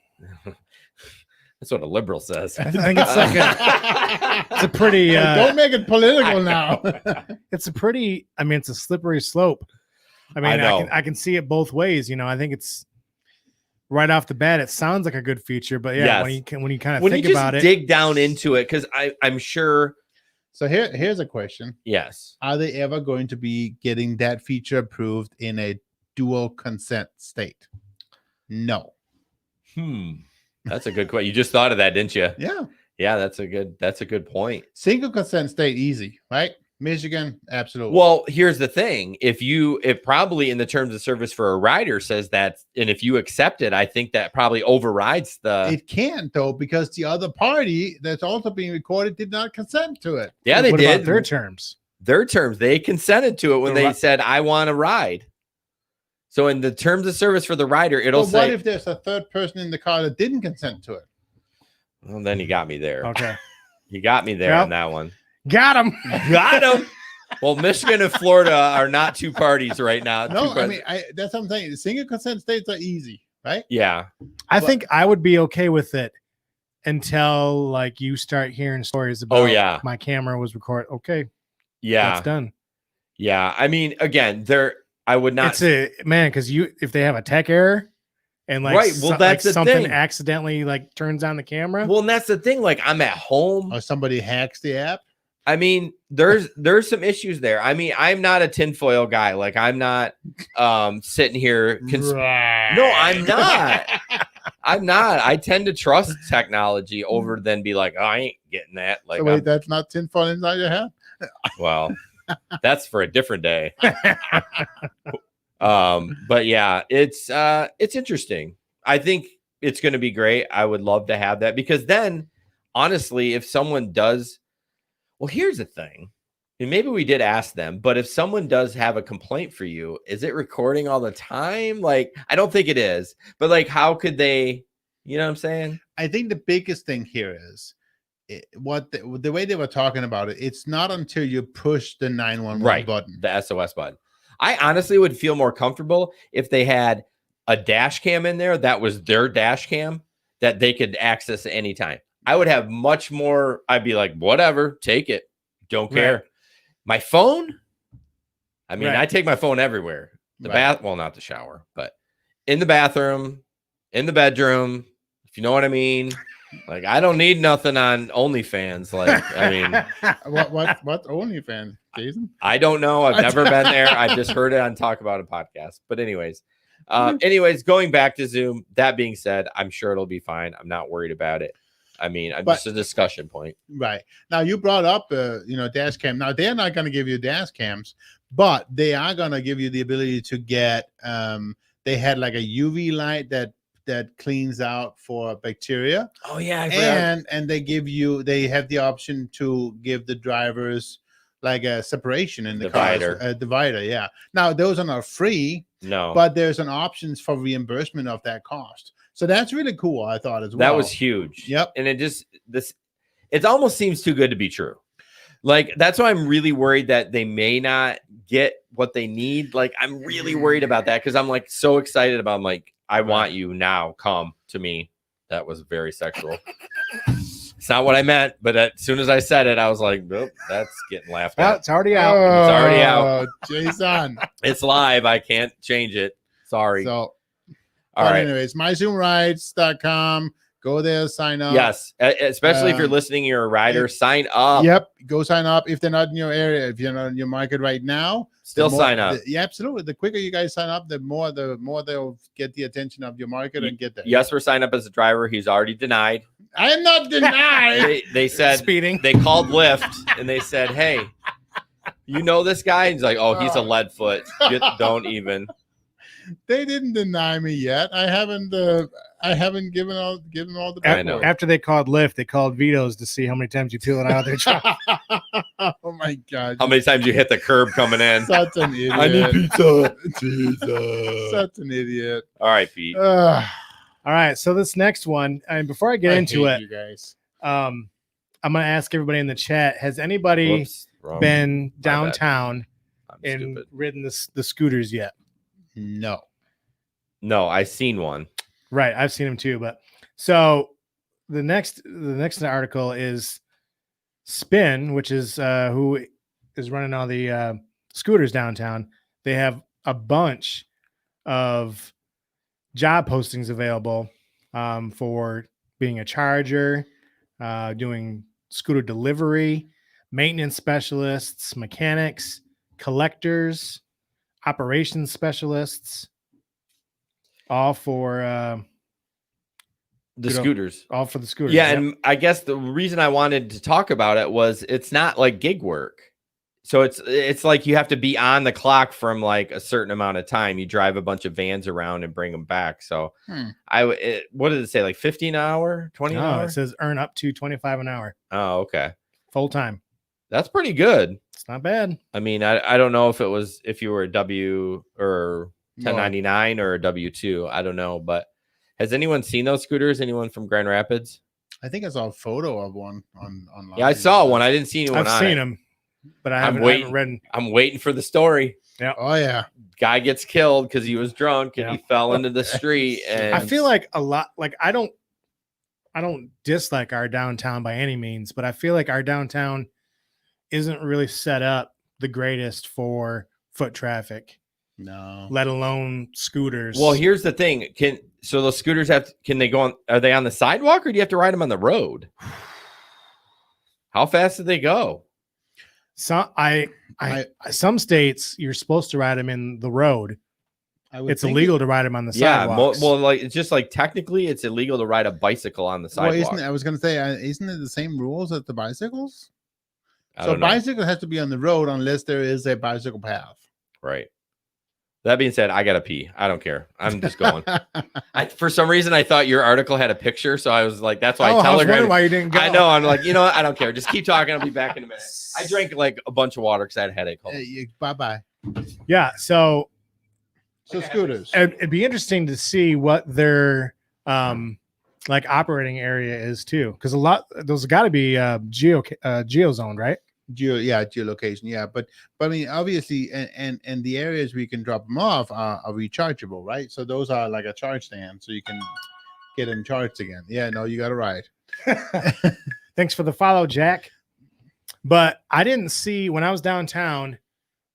that's what a liberal says. I think it's like it's a pretty don't make it political now. It's a pretty, I mean, it's a slippery slope. I mean, I can see it both ways. I think it's right off the bat, it sounds like a good feature, but when you kind of think about it, dig down into it, because I'm sure. So here's a question. Yes. Are they ever going to be getting that feature approved in a dual consent state? No. That's a good question. You just thought of that, didn't you? Yeah. Yeah, that's a good point. Single consent state, easy, right? Michigan, absolutely. Well, here's the thing. It probably in the terms of service for a rider says that, and if you accept it, I think that probably overrides It can't, though, because the other party that's also being recorded did not consent to it. Yeah, they did. About their terms. They consented to it when they said, I want to ride. So in the terms of service for the rider, it'll say. What if there's a third person in the car that didn't consent to it? Well, then you got me there. Okay. You got me there on that one. Got him. Well, Michigan and Florida are not two parties right now. No, I mean, that's what I'm saying. The single consent states are easy, right? Yeah. I think I would be okay with it until like you start hearing stories about my camera was recorded. Okay. Yeah. That's done. Yeah. I mean, again, I would not. Because if they have a tech error and that's something thing. Accidentally turns on the camera. Well, and that's the thing. Like, I'm at home. Or somebody hacks the app. I mean, there's some issues there. I mean, I'm not a tinfoil guy. Like, I'm not sitting here. No, I'm not. I'm not. I tend to trust technology over than be like, oh, I ain't getting that. Like, so wait, that's not tinfoil inside your head? Well, that's for a different day. But yeah, it's interesting. I think it's going to be great. I would love to have that, because then, honestly, if someone does, well, here's the thing. And maybe we did ask them, but if someone does have a complaint for you, is it recording all the time? Like, I don't think it is, but like, how could they, you know what I'm saying? I think the biggest thing here is the way they were talking about it. It's not until you push the 911 button, the SOS button. I honestly would feel more comfortable if they had a dash cam in there that was their dash cam that they could access at any time. I would have much more. I'd be like, whatever, take it. Don't care. Right. My phone? I mean, Right. I take my phone everywhere. The bath, well, not the shower, but in the bathroom, in the bedroom, if you know what I mean. Like, I don't need nothing on OnlyFans. Like, I mean, what OnlyFans, Jason? I don't know. I've never been there. I just heard it on Talk About a podcast. But anyways, going back to Zoom, that being said, I'm sure it'll be fine. I'm not worried about it. I mean, just a discussion point. Right. Now, you brought up, dash cam. Now, they're not going to give you dash cams, but they are going to give you the ability to get, they had like a UV light that cleans out for bacteria. Oh, yeah. And they have the option to give the drivers like a separation in the divider. Cars, a divider, yeah. Now, those are not free. No. But there's an options for reimbursement of that cost. So that's really cool, I thought, as well. That was huge. Yep. And it almost seems too good to be true. Like, that's why I'm really worried that they may not get what they need. Like, I'm really worried about that, because I'm like so excited about, I'm like, I want you now. Come to me. That was very sexual. It's not what I meant, but as soon as I said it, I was like, nope, that's getting laughed at. It's already out. It's already out. Jason. It's live. I can't change it. Sorry. So, all right. Anyways, myzoomrides.com. Go there, sign up. Yes, especially if you're listening, you're a rider, sign up. Yep, go sign up. If they're not in your area, if you're not in your market right now, still sign up. Yeah, absolutely. The quicker you guys sign up, the more they'll get the attention of your market and get that. Yes, we're signed up as a driver. He's already denied. I am not denied. They said speeding. They called Lyft and they said, "Hey, you know this guy?" And he's like, "Oh, he's a lead foot. Don't even." They didn't deny me yet. I haven't given all the paperwork. After they called Lyft, they called Vito's to see how many times you peel it out of their truck. Oh my God. How many times you hit the curb coming in? Such an idiot. I need pizza. Jesus. Such an idiot. All right, Pete. All right. So this next one, and before I get into it, you guys. I'm going to ask everybody in the chat, has anybody been downtown and ridden the scooters yet? No, I've seen one. Right, I've seen them too. But so the next article is Spin, which is who is running all the scooters downtown. They have a bunch of job postings available for being a charger, doing scooter delivery, maintenance specialists, mechanics, collectors, operations specialists, all for the scooters. All for the scooters. Yeah, and I guess the reason I wanted to talk about it was it's not like gig work. So it's like you have to be on the clock from like a certain amount of time. You drive a bunch of vans around and bring them back. So what did it say? Like 15 an hour, 20 an hour? It says earn up to 25 an hour. Oh, okay. Full time. That's pretty good. It's not bad. I mean, I don't know if you were a W or 1099 or a W2. I don't know, but has anyone seen those scooters? Anyone from Grand Rapids? I think I saw a photo of one online. Yeah, I saw one. I didn't see anyone. I've seen them, but I haven't read. I'm waiting for the story. Yeah. Oh yeah. Guy gets killed because he was drunk and he fell into the street. And I feel like a lot. Like I don't dislike our downtown by any means, but I feel like our downtown isn't really set up the greatest for foot traffic. No. Let alone scooters. Well, here's the thing. So those scooters can they go on? Are they on the sidewalk or do you have to ride them on the road? How fast do they go? Some states you're supposed to ride them in the road. it's illegal to ride them on the yeah, sidewalks. well, like it's just like technically it's illegal to ride a bicycle on the sidewalk. Well, I was going to say, isn't it the same rules as the bicycles? I So don't know. bicycle has to be on the road unless there is a bicycle path. Right. That being said, I gotta pee. I don't care. I'm just going. For some reason, I thought your article had a picture, so I was like, "That's why I telegrammed." Why you didn't go? I know. I'm like, you know what? I don't care. Just keep talking. I'll be back in a minute. I drank like a bunch of water because I had a headache. Bye. Yeah. So scooters. It'd be interesting to see what their like operating area is too, because a lot those got to be geozoned, right? Geolocation, yeah, but I mean, obviously, and the areas where you can drop them off are rechargeable, right? So those are like a charge stand, so you can get them charged again. Yeah, no, you got it right. Thanks for the follow, Jack. But I didn't see when I was downtown,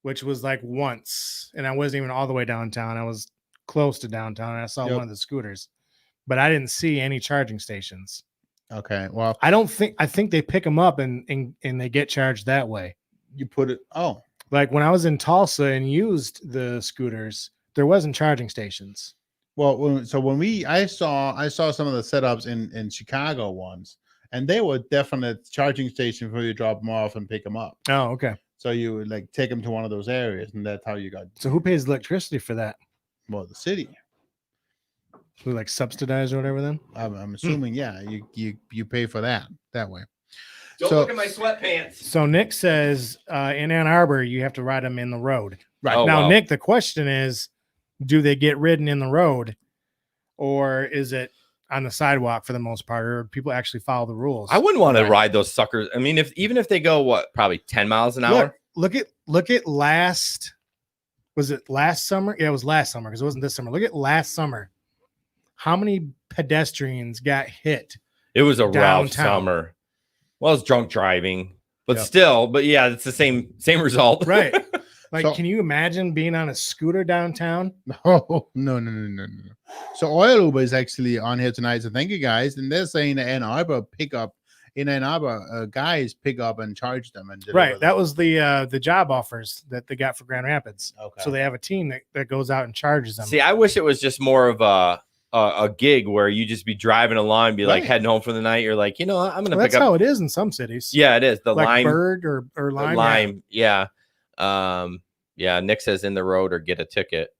which was like once, and I wasn't even all the way downtown. I was close to downtown, and I saw one of the scooters, but I didn't see any charging stations. Okay, well, I think they pick them up and they get charged that way. You put it. Oh, like when I was in Tulsa and used the scooters, there wasn't charging stations. Well, I saw some of the setups in Chicago once, and they were definite charging stations where you drop them off and pick them up. Oh, okay. So you would like take them to one of those areas, and that's how you got. So who pays electricity for that? Well, the city. Who like subsidize or whatever? Then I'm assuming, yeah, you pay for that way. Don't look at my sweatpants. So Nick says in Ann Arbor you have to ride them in the road. Right. Oh, now, wow. Nick, the question is, do they get ridden in the road, or is it on the sidewalk for the most part, or people actually follow the rules? I wouldn't want to ride those suckers. I mean, even if they go probably 10 miles an hour. Look at last. Was it last summer? Yeah, it was last summer because it wasn't this summer. Look at last summer. How many pedestrians got hit? It was a downtown. rough summer. Well, it's drunk driving, but still, but yeah, it's the same result. Right. Like, can you imagine being on a scooter downtown? Oh, no. So Oil Uber is actually on here tonight. So thank you guys. And they're saying that Ann Arbor guys pick up and charge them. And right. That was the job offers that they got for Grand Rapids. Okay. So they have a team that goes out and charges them. See, I wish it was just more of a gig where you just be driving along and be like heading home for the night. You're like, you know, I'm going to pick up. That's how it is in some cities. Yeah, it is. The like Lime. Bird or Lime. Lime. Yeah. Yeah. Nick says in the road or get a ticket.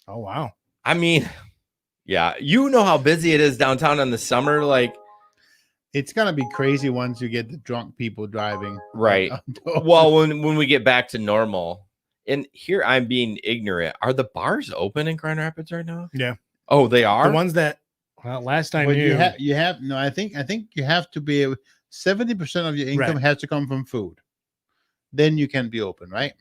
Oh, wow. I mean, yeah. You know how busy it is downtown in the summer. Like, it's going to be crazy once you get the drunk people driving. Right. Well, when we get back to normal, and here I'm being ignorant. Are the bars open in Grand Rapids right now? Yeah. Oh, they are the ones that. Well, last I knew, you have no. I think you have to be 70% of your income has to come from food. Then you can be open, right?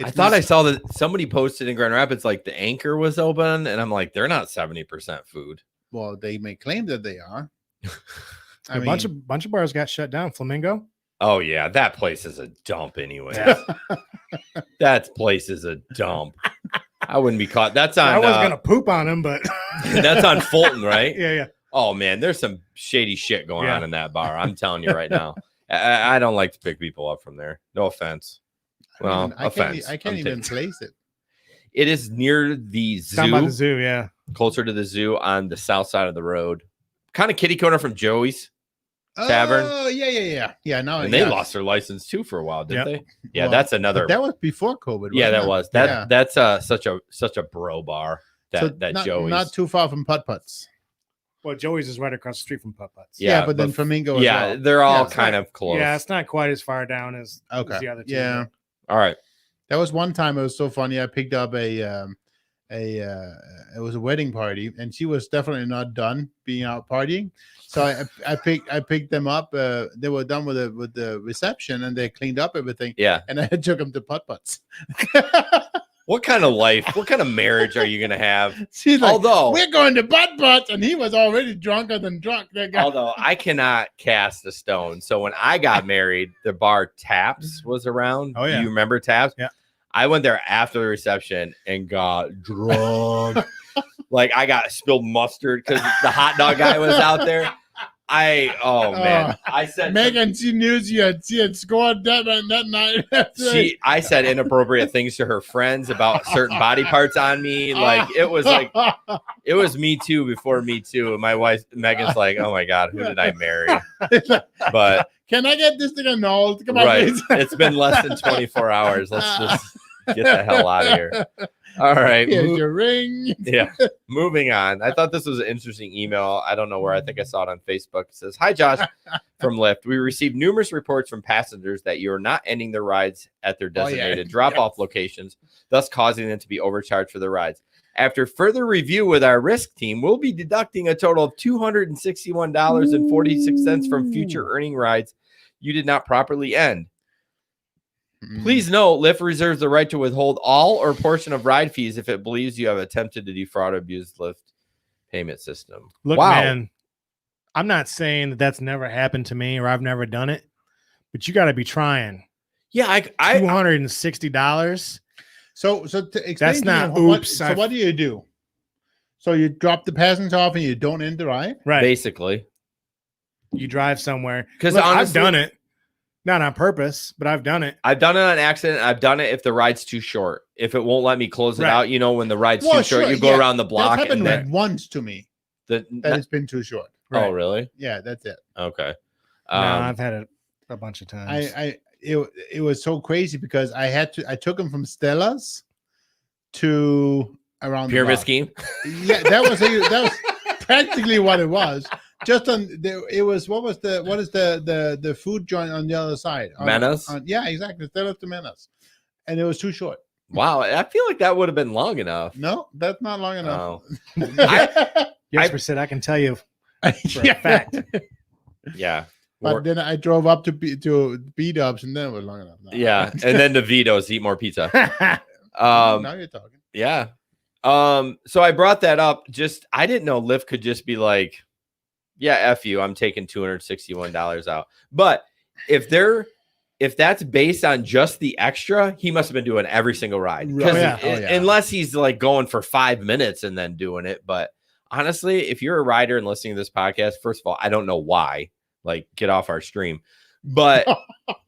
I thought I saw that somebody posted in Grand Rapids like the Anchor was open, and I'm like, they're not 70% food. Well, they may claim that they are. A bunch of bars got shut down. Flamingo. Oh yeah, that place is a dump anyway. Yeah. That place is a dump. I wouldn't be caught. That's on. I was gonna poop on him, but that's on Fulton, right? Yeah. Oh man, there's some shady shit going on in that bar. I'm telling you right now. I don't like to pick people up from there. No offense. Well, offense. I can't even place it. It is near the zoo. Down by the zoo, yeah. Closer to the zoo on the south side of the road. Kind of kitty corner from Joey's Tavern. Oh, yeah. No, and they lost their license too for a while, didn't they? Yeah, well, that's another. That was before COVID. Yeah, that was. That's such a bro bar. Joey's. Not too far from Putt Putts. Well, Joey's is right across the street from Putt Putts. Yeah, but then Flamingo. Yeah, they're all kind of close. Yeah, it's not quite as far down as the other two. Yeah. All right. That was one time. It was so funny. I picked up it was a wedding party, and she was definitely not done being out partying. So I picked them up. They were done with the reception, and they cleaned up everything. Yeah. And I took them to Putt Putts. What kind of life? What kind of marriage are you gonna have? She's like, although we're going to Putt Putts, and he was already drunker than drunk. Although I cannot cast a stone. So when I got married, the bar Taps was around. Oh yeah. You remember Taps? Yeah. I went there after the reception and got drunk. Like I got spilled mustard because the hot dog guy was out there. man. I said Megan, she knew she had scored that night. I said inappropriate things to her friends about certain body parts on me. Like it was Me Too before Me Too. And my wife Megan's like, oh my God, who did I marry? But can I get this thing annulled? Come on, right. please. It's been less than 24 hours. Let's just get the hell out of here. All right. Here's your ring. Yeah. Moving on. I thought this was an interesting email. I don't know where. I think I saw it on Facebook. It says, hi, Josh from Lyft. We received numerous reports from passengers that you are not ending their rides at their designated drop-off locations, thus causing them to be overcharged for their rides. After further review with our risk team, we'll be deducting a total of $261.46 from future earning rides you did not properly end. Please note, Lyft reserves the right to withhold all or portion of ride fees if it believes you have attempted to defraud or abuse Lyft payment system. Look, man, I'm not saying that that's never happened to me or I've never done it, but you got to be trying. Yeah, $260. So to explain that's to not you, oops. What do you do? So you drop the passenger off and you don't end the ride? Right. Basically. You drive somewhere. Because I've done it. Not on purpose, but I've done it. I've done it on accident. I've done it if the ride's too short. If it won't let me close it out, when the ride's too short, you go around the block. That's happened once to me. That it's been too short. Right. Oh, really? Yeah, that's it. Okay. I've had it a bunch of times. It was so crazy because I took him from Stella's to around Pyramid Scheme. Yeah, that was practically what it was. Just on it was what is the food joint on the other side? Menace. Yeah, exactly. Stella's to Menace, and it was too short. Wow, I feel like that would have been long enough. No, that's not long enough. Oh. Yes, I can tell you for a fact. Yeah. But then I drove up to B-Dubs, and then it was long enough. No. Yeah, and then the Vitos eat more pizza. Now you're talking. Yeah. So I brought that up. I didn't know Lyft could just be like, yeah, F you, I'm taking $261 out. But if that's based on just the extra, he must have been doing every single ride. Unless he's like going for 5 minutes and then doing it. But honestly, if you're a rider and listening to this podcast, first of all, I don't know why. Like, get off our stream. But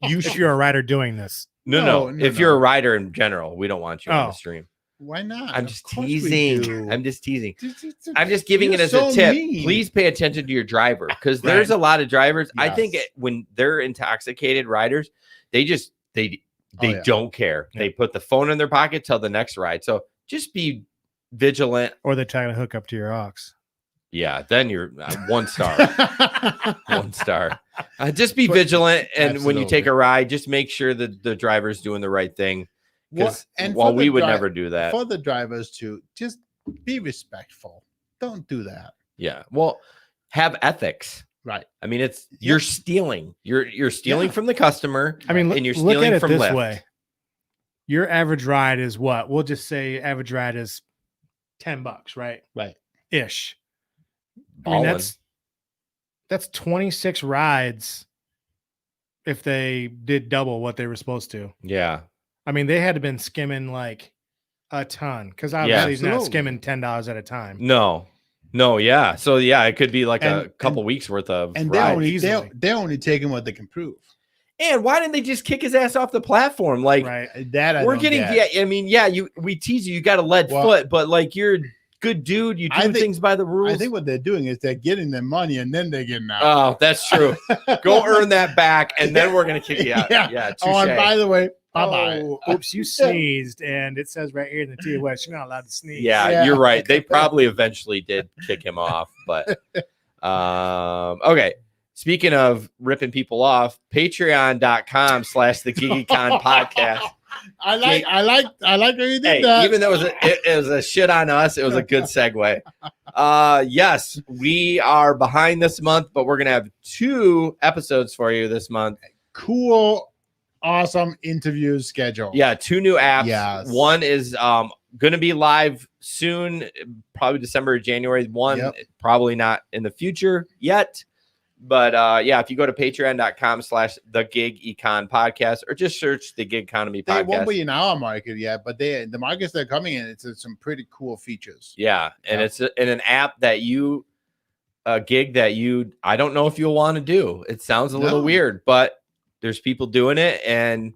if you're a rider doing this. No. If you're a rider in general, we don't want you on the stream. Why not? I'm just teasing. I'm just giving it as a tip. Mean. Please pay attention to your driver because there's a lot of drivers. Yes. I think when they're intoxicated riders, they don't care. Yeah. They put the phone in their pocket till the next ride. So just be vigilant. Or they try to hook up to your aux. Yeah, then you're 1 star. 1 star. Just be vigilant, and when you take a ride, just make sure that the driver's doing the right thing. While we would never do that. For the drivers too, just be respectful. Don't do that. Yeah. Well, have ethics. Right. I mean, you're stealing. You're stealing from the customer. I mean, and you're look stealing at it from this Lyft. way. Your average ride is what? We'll just say average ride is $10, right? Right. Ish. I mean, that's 26 rides if they did double what they were supposed to. Yeah. I mean, they had to been skimming like a ton because obviously he's not skimming $10 at a time. No, yeah. So yeah, it could be like a couple weeks worth of. And they're only taking what they can prove. And why didn't they just kick his ass off the platform? Like we're getting. Yeah, I mean, we tease you. You got a lead foot, but like you're a good dude. You do things by the rules. I think what they're doing is they're getting their money and then they're getting out. Oh, that's true. Go earn that back, and then we're gonna kick you out. Yeah. Oh, and by the way. Bye-bye. Oh, oops, you sneezed, and it says right here in the TOS, you're not allowed to sneeze. Yeah, you're right. They probably eventually did kick him off, but okay. Speaking of ripping people off, patreon.com/the GiggyCon podcast. I like how you did that. Even though it was a shit on us, it was a good segue. Yes, we are behind this month, but we're gonna have 2 episodes for you this month. Cool. Awesome interview schedule. Yeah, 2 new apps. Yes. One is going to be live soon, probably December or January. One probably not in the future yet. But if you go to patreon.com/the Gig Econ podcast or just search the Gig Economy podcast. They won't be in our market yet, but the markets they're coming in, it's some pretty cool features. Yeah, and it's in an app that you a gig that I don't know if you'll want to do. It sounds a little weird, but there's people doing it, and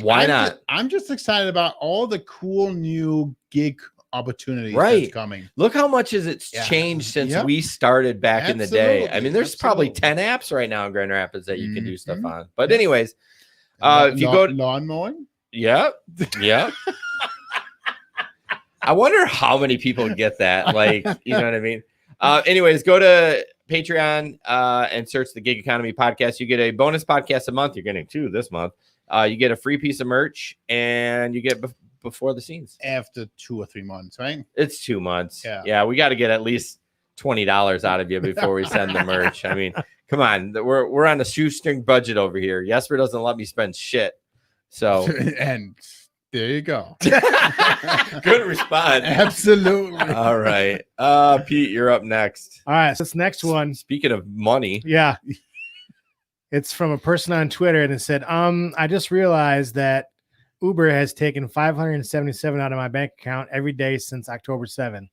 why not? I'm just excited about all the cool new gig opportunities that's coming. Look how much it's changed since we started back in the day. I mean, there's probably 10 apps right now in Grand Rapids that you can do stuff on. But anyways, if you go lawn mowing, yeah. I wonder how many people get that. Like, you know what I mean? Anyways, go to Patreon and search the Gig Economy Podcast. You get a bonus podcast a month. You're getting 2 this month. You get a free piece of merch, and you get before the scenes after 2 or 3 months, right? It's 2 months. Yeah. We got to get at least $20 out of you before we send the merch. I mean, come on, we're on a shoestring budget over here. Jesper doesn't let me spend shit. So and there you go. Good response. Absolutely. All right. Pete, you're up next. All right. So this next one. Speaking of money. Yeah. It's from a person on Twitter, and it said, I just realized that Uber has taken $577 out of my bank account every day since October 7.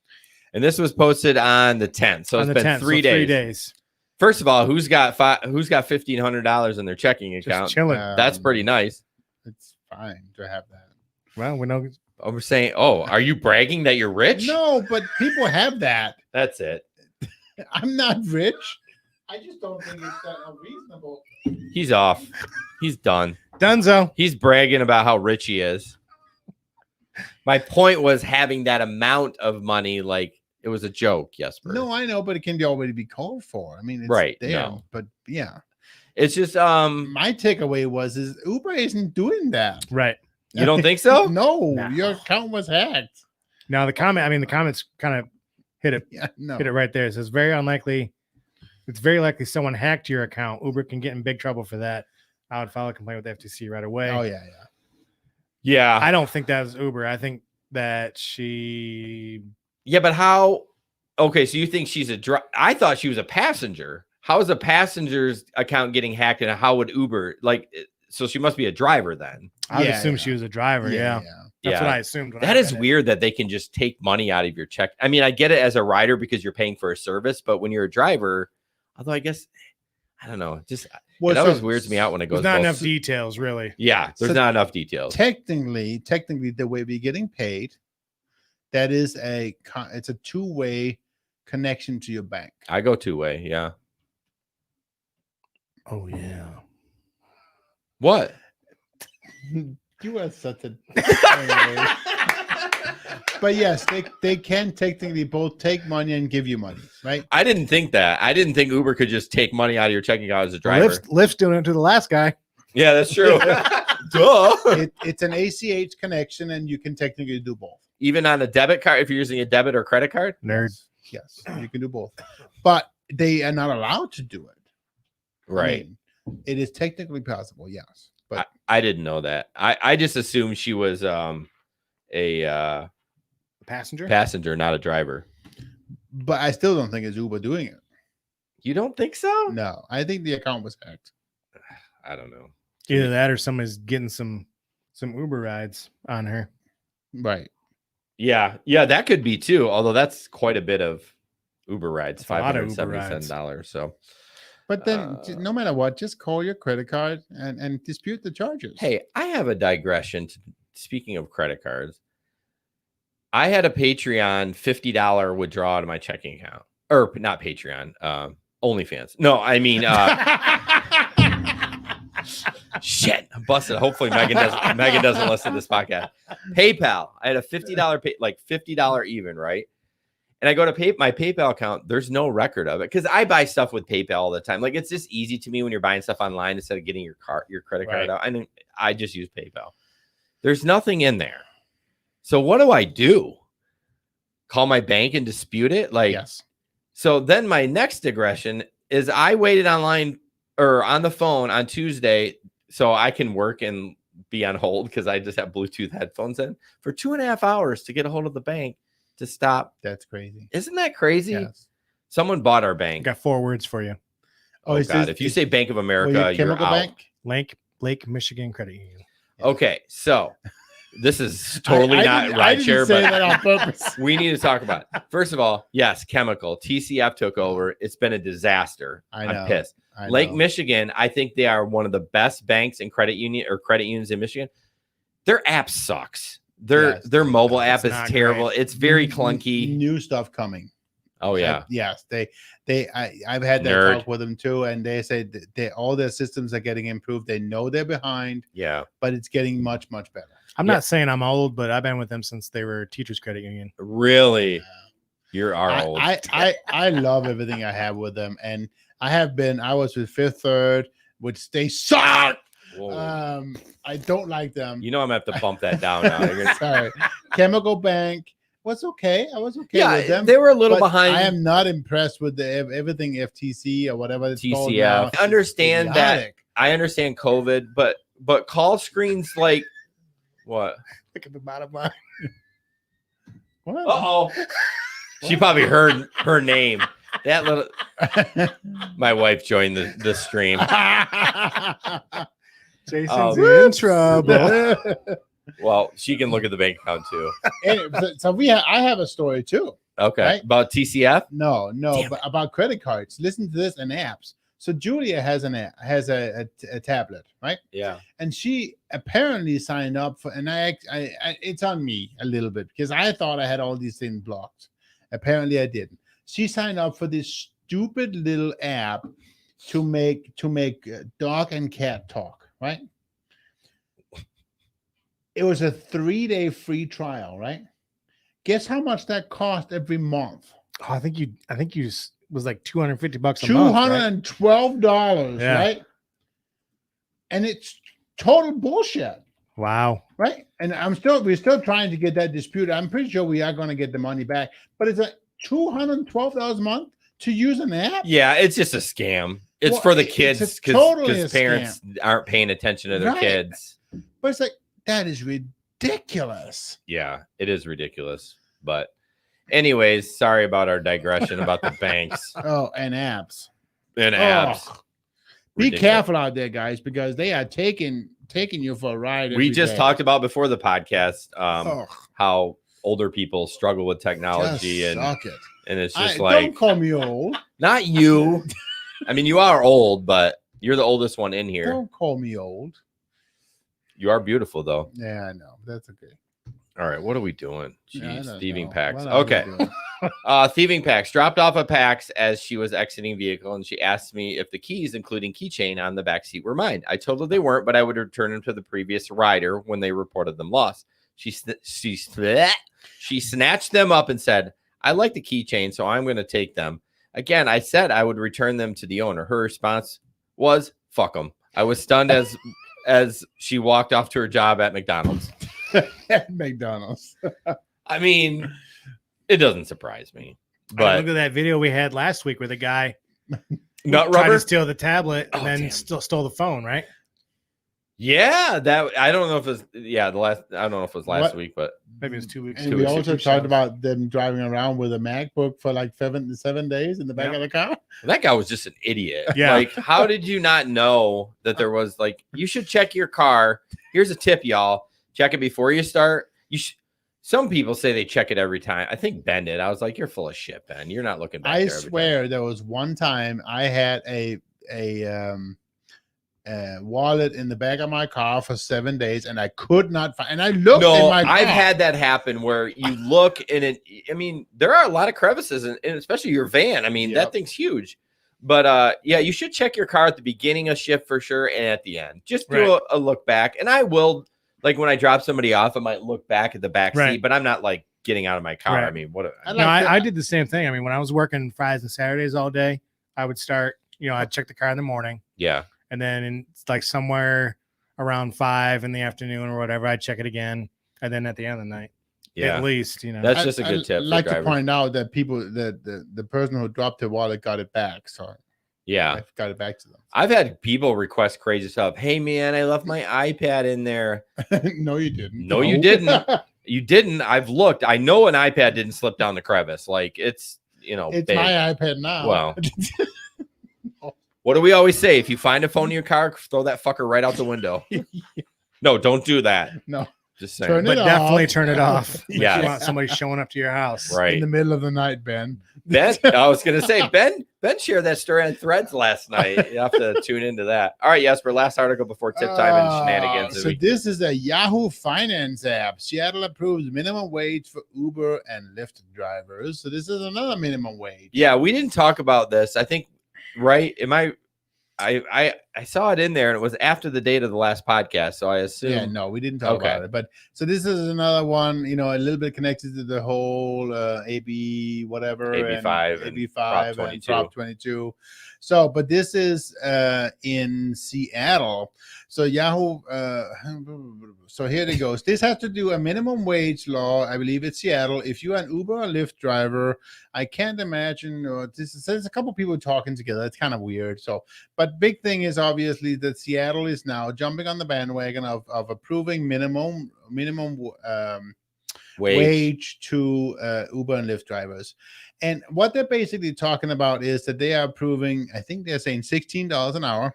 And this was posted on the 10th. So it's been 3 days. 3 days. First of all, who's got $1,500 in their checking account? Just chilling. That's pretty nice. It's fine to have that. Well, we know. We're saying, are you bragging that you're rich? No, but people have that. That's it. I'm not rich. I just don't think it's that unreasonable. He's off. He's done. Dunzo. He's bragging about how rich he is. My point was having that amount of money, like it was a joke, Jesper. No, I know, but it can already be called for. I mean, it's there, no. But yeah. It's just my takeaway is Uber isn't doing that. Right. You don't think so? No, your account was hacked. Now the comments kind of hit it right there. It says very unlikely. It's very likely someone hacked your account. Uber can get in big trouble for that. I would file a complaint with the FTC right away. Oh yeah. Yeah. I don't think that was Uber. I think that she. Yeah, but how? Okay, so you think she's I thought she was a passenger. How is a passenger's account getting hacked, and how would Uber So she must be a driver then. I would assume she was a driver. Yeah. That's what I assumed. That is weird that they can just take money out of your check. I mean, I get it as a rider because you're paying for a service, but when you're a driver, although I guess, I don't know, just it always weirds me out when it goes. There's not enough details, really. Yeah, there's not enough details. Technically, the way we're getting paid, that is it's a two-way connection to your bank. I go two-way, yeah. Oh yeah. What? You are such a. But yes, they can technically both take money and give you money, right? I didn't think that. I didn't think Uber could just take money out of your checking account as a driver. Lyft's doing it to the last guy. Yeah, that's true. Duh. It's an ACH connection, and you can technically do both. Even on a debit card, if you're using a debit or credit card? Nerd. Yes, you can do both. But they are not allowed to do it. Right. I mean, it is technically possible, yes. But I didn't know that. I just assumed she was a passenger, not a driver. But I still don't think it's Uber doing it. You don't think so? No, I think the account was hacked. I don't know. Either that or somebody's getting some Uber rides on her. Right. Yeah, that could be too. Although that's quite a bit of Uber rides, $577. So, but then no matter what, just call your credit card and dispute the charges. Hey, I have a digression. Speaking of credit cards, I had a Patreon $50 withdrawal out of my checking account, or not Patreon, OnlyFans. No, I mean, shit, I'm busted. Hopefully Megan doesn't listen to this podcast. PayPal. I had a $50 even, right? And I go to my PayPal account. There's no record of it because I buy stuff with PayPal all the time. Like it's just easy to me when you're buying stuff online instead of getting your credit card out. And I just use PayPal. There's nothing in there. So what do I do? Call my bank and dispute it? Yes. So then my next digression is I waited online or on the phone on Tuesday so I can work and be on hold because I just have Bluetooth headphones in for 2.5 hours to get a hold of the bank to stop. That's crazy. Isn't that crazy? Yes. Someone bought our bank. Got 4 words for you. Oh God. If you say Bank of America, you're out. Lake Michigan Credit Union. Okay, so This is totally not rideshare, but but that on purpose. We need to talk about it. First of all, yes, chemical. TCF took over. It's been a disaster. I'm pissed. Lake Michigan, I think they are one of the best banks and credit unions in Michigan. Their app sucks. Their mobile app is terrible. Great. It's very clunky. New stuff coming. Oh yeah. Yes, I've had that talk with them too, and they say all their systems are getting improved. They know they're behind. Yeah, but it's getting much better. I'm not saying I'm old, but I've been with them since they were Teachers Credit Union. Really? Yeah. You're old. I love everything I have with them, and I was with Fifth Third, which they suck. Whoa. I don't like them. I'm gonna have to bump that down now. Sorry. Chemical Bank was okay. I was okay with them. They were a little behind. I am not impressed with everything FTC or whatever it's called now. I understand that. I understand COVID, but call screens like what? Look at the bottom line. What? Uh-oh. She probably heard her name. That little. My wife joined the stream. Jason's in trouble. Well, she can look at the bank account too. I have a story too. Okay. Right? About TCF? No, but about credit cards. Listen to this and apps. So Julia has a tablet, right? Yeah. And she apparently signed up for, and I it's on me a little bit because I thought I had all these things blocked. Apparently I didn't. She signed up for this stupid little app to make dog and cat talk, right? It was a 3-day free trial, right? Guess how much that cost every month? Oh, I think you was like $250 a month. $212, right? And it's total bullshit. Wow. Right? And we're still trying to get that disputed. I'm pretty sure we are going to get the money back, but it's a $212 a month to use an app. Yeah, it's just a scam. It's for the kids because parents aren't paying attention to their kids. But it's like, that is ridiculous. Yeah, it is ridiculous. But anyways, sorry about our digression about the banks. Oh, and apps. Be careful out there, guys, because they are taking you for a ride. We just talked about before the podcast how older people struggle with technology and it's just don't call me old. Not you. I mean, you are old, but you're the oldest one in here. Don't call me old. You are beautiful, though. Yeah, I know. That's okay. All right, what are we doing? Jeez, thieving packs. Okay. Thieving packs. Dropped off a PAX as she was exiting vehicle, and she asked me if the keys, including keychain on the back seat, were mine. I told her they weren't, but I would return them to the previous rider when they reported them lost. She snatched them up and said, "I like the keychain, so I'm going to take them." Again, I said I would return them to the owner. Her response was, "Fuck them." I was stunned as she walked off to her job at McDonald's. At McDonald's. I mean, it doesn't surprise me. But look at that video we had last week where the guy tried to steal the tablet and then stole the phone, right? Yeah, I don't know if it was I don't know if it was last week, but maybe it was 2 weeks. And we also talked about them driving around with a MacBook for like 7 days in the back of the car. That guy was just an idiot. Yeah. Like, how did you not know that there was you should check your car. Here's a tip, y'all. Check it before you start. Some people say they check it every time. I think Ben did. I was like, you're full of shit, Ben. You're not looking back. I swear there was one time I had a wallet in the back of my car for 7 days and I could not find, and I looked in my car. I've had that happen where you look in it. I mean, there are a lot of crevices and especially your van. I mean, that thing's huge, but you should check your car at the beginning of shift for sure. And at the end, just do a look back. And I will, when I drop somebody off, I might look back at the back seat, but I'm not getting out of my car. I mean, I did the same thing. I mean, when I was working Fridays and Saturdays all day, I would start, I'd check the car in the morning. Yeah. And then somewhere around 5 in the afternoon or whatever, I'd check it again. And then at the end of the night, at least, That's just a good tip. I'd like to point out that the person who dropped their wallet got it back. So I got it back to them. I've had people request crazy stuff. Hey, man, I left my iPad in there. No, you didn't. No, you didn't. You didn't. I've looked. I know an iPad didn't slip down the crevice. It's it's big. my iPad now. Well. What do we always say? If you find a phone in your car, throw that fucker right out the window. No, don't do that. No. Just saying. But definitely turn it off. If Yes. you want somebody showing up to your house. Right. in the middle of the night, Ben. Ben, I was going to say, Ben shared that story on Threads last night. You have to tune into that. All right, Jesper, last article before tip time and shenanigans. So this is a Yahoo Finance app. Seattle approves minimum wage for Uber and Lyft drivers. So this is another minimum wage. Yeah, we didn't talk about this. I think, right? I saw it in there, and it was after the date of the last podcast, so I assume. Yeah, no, we didn't talk about it. But so this is another one, a little bit connected to the whole AB whatever, AB5 and Prop 22. So, but this is in Seattle. So Yahoo, so here it goes. This has to do a minimum wage law. I believe it's Seattle. If you're an Uber or Lyft driver, I can't imagine. There's a couple people talking together. It's kind of weird. So, but big thing is obviously that Seattle is now jumping on the bandwagon of approving minimum wage to Uber and Lyft drivers. And what they're basically talking about is that they are approving, I think they're saying $16 an hour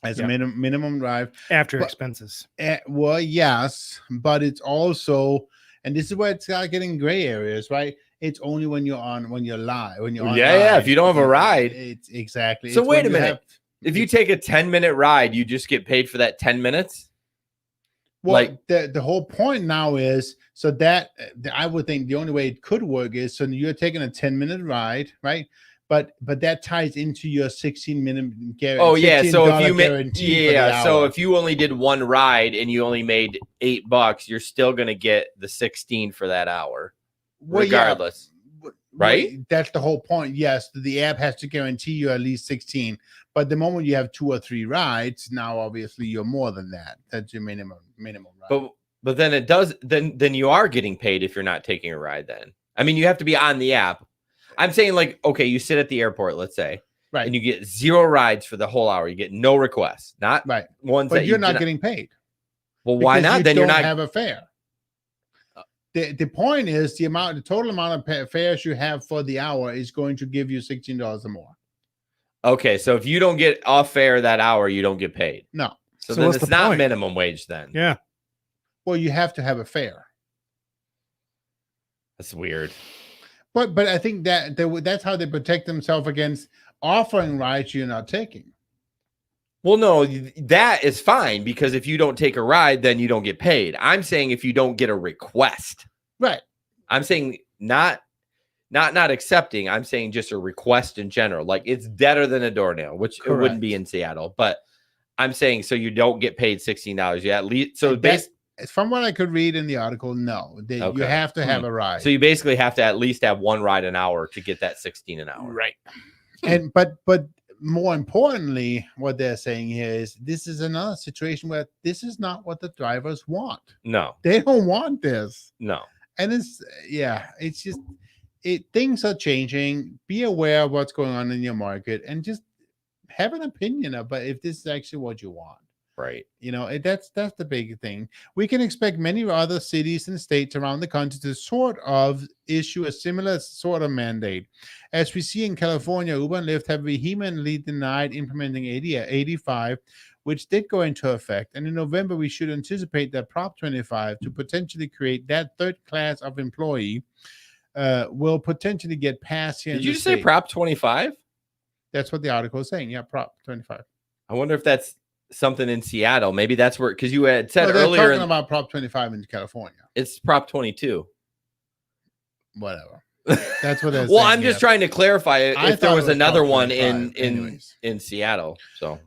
as a minimum drive after expenses. Well, yes, but it's also, and this is where it's getting gray areas, right? It's only when you're live. If you don't have a ride, it's exactly. So wait a minute. If you take a 10-minute ride, you just get paid for that 10 minutes. Well, the whole point now is so that I would think the only way it could work is so you're taking a 10-minute ride, right? But that ties into your 16-minute guarantee. Oh yeah, so if you so if you only did one ride and you only made $8, you're still gonna get the 16 for that hour, regardless. Yeah. Right? That's the whole point. Yes, the app has to guarantee you at least 16. But the moment you have 2 or 3 rides, now obviously you're more than that. That's your minimum ride. But then it does then you are getting paid if you're not taking a ride then. I mean, you have to be on the app. I'm saying like, okay, you sit at the airport, let's say, right, and you get 0 rides for the whole hour. You get no requests, not ones but that you're not getting paid. Well, why not? Then you're not have a fare. The point is the total amount of fares you have for the hour is going to give you $16 or more. Okay, so if you don't get off fare that hour, you don't get paid. No. So then it's not minimum wage then. Yeah. Well, you have to have a fare. That's weird. But I think that's how they protect themselves against offering rides you're not taking. Well, no, that is fine because if you don't take a ride, then you don't get paid. I'm saying if you don't get a request. Right. I'm saying not accepting. I'm saying just a request in general. Like it's deader than a doornail, which it wouldn't be in Seattle. But I'm saying so you don't get paid $16. Yeah, at least so from what I could read in the article, no, you have to have a ride. So you basically have to at least have 1 ride an hour to get that 16 an hour. Right. And but more importantly, what they're saying here is this is another situation where this is not what the drivers want. No, they don't want this. No. And it's just things are changing. Be aware of what's going on in your market and just have an opinion about if this is actually what you want. Right. That's the big thing. We can expect many other cities and states around the country to sort of issue a similar sort of mandate. As we see in California, Uber and Lyft have vehemently denied implementing 85, which did go into effect. And in November, we should anticipate that Prop 25 to potentially create that third class of employee will potentially get passed here. Did you just say Prop 25? That's what the article is saying. Yeah, Prop 25. I wonder if that's something in Seattle. Maybe that's where, because you had said earlier talking about Prop 25 in California. It's Prop 22. Whatever. That's what that's well, I'm just trying to clarify it if there was another one in Seattle.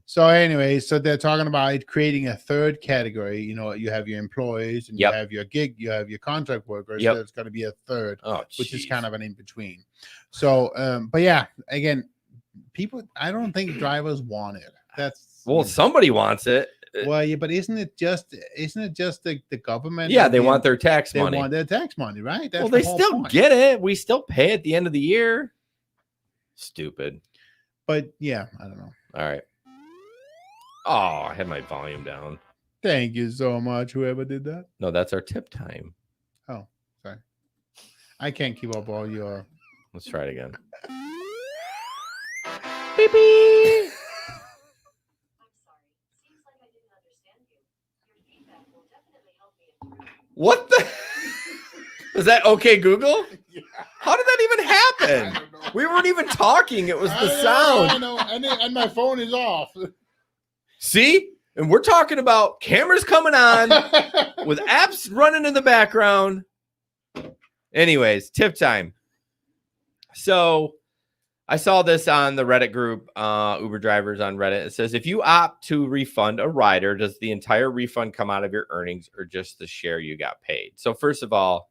So anyway, so they're talking about creating a third category. You have your employees and you have your gig, you have your contract workers. So it's going to be a third, which is kind of an in between. So, but yeah, again, I don't think drivers want it. Somebody wants it. Well, yeah, but isn't it just the government? Yeah, they want their tax money. They want their tax money, right? Well, they still get it. We still pay at the end of the year. Stupid. But yeah, I don't know. All right. Oh, I had my volume down. Thank you so much, whoever did that. No, that's our tip time. Oh, sorry. I can't keep up all your. Let's try it again. Beep beep. What the? Was that okay, Google? Yeah. How did that even happen? We weren't even talking. It was the sound. I know. And my phone is off. See? And we're talking about cameras coming on with apps running in the background. Anyways, tip time. So I saw this on the Reddit group, Uber drivers on Reddit. It says, if you opt to refund a rider, does the entire refund come out of your earnings or just the share you got paid? So first of all,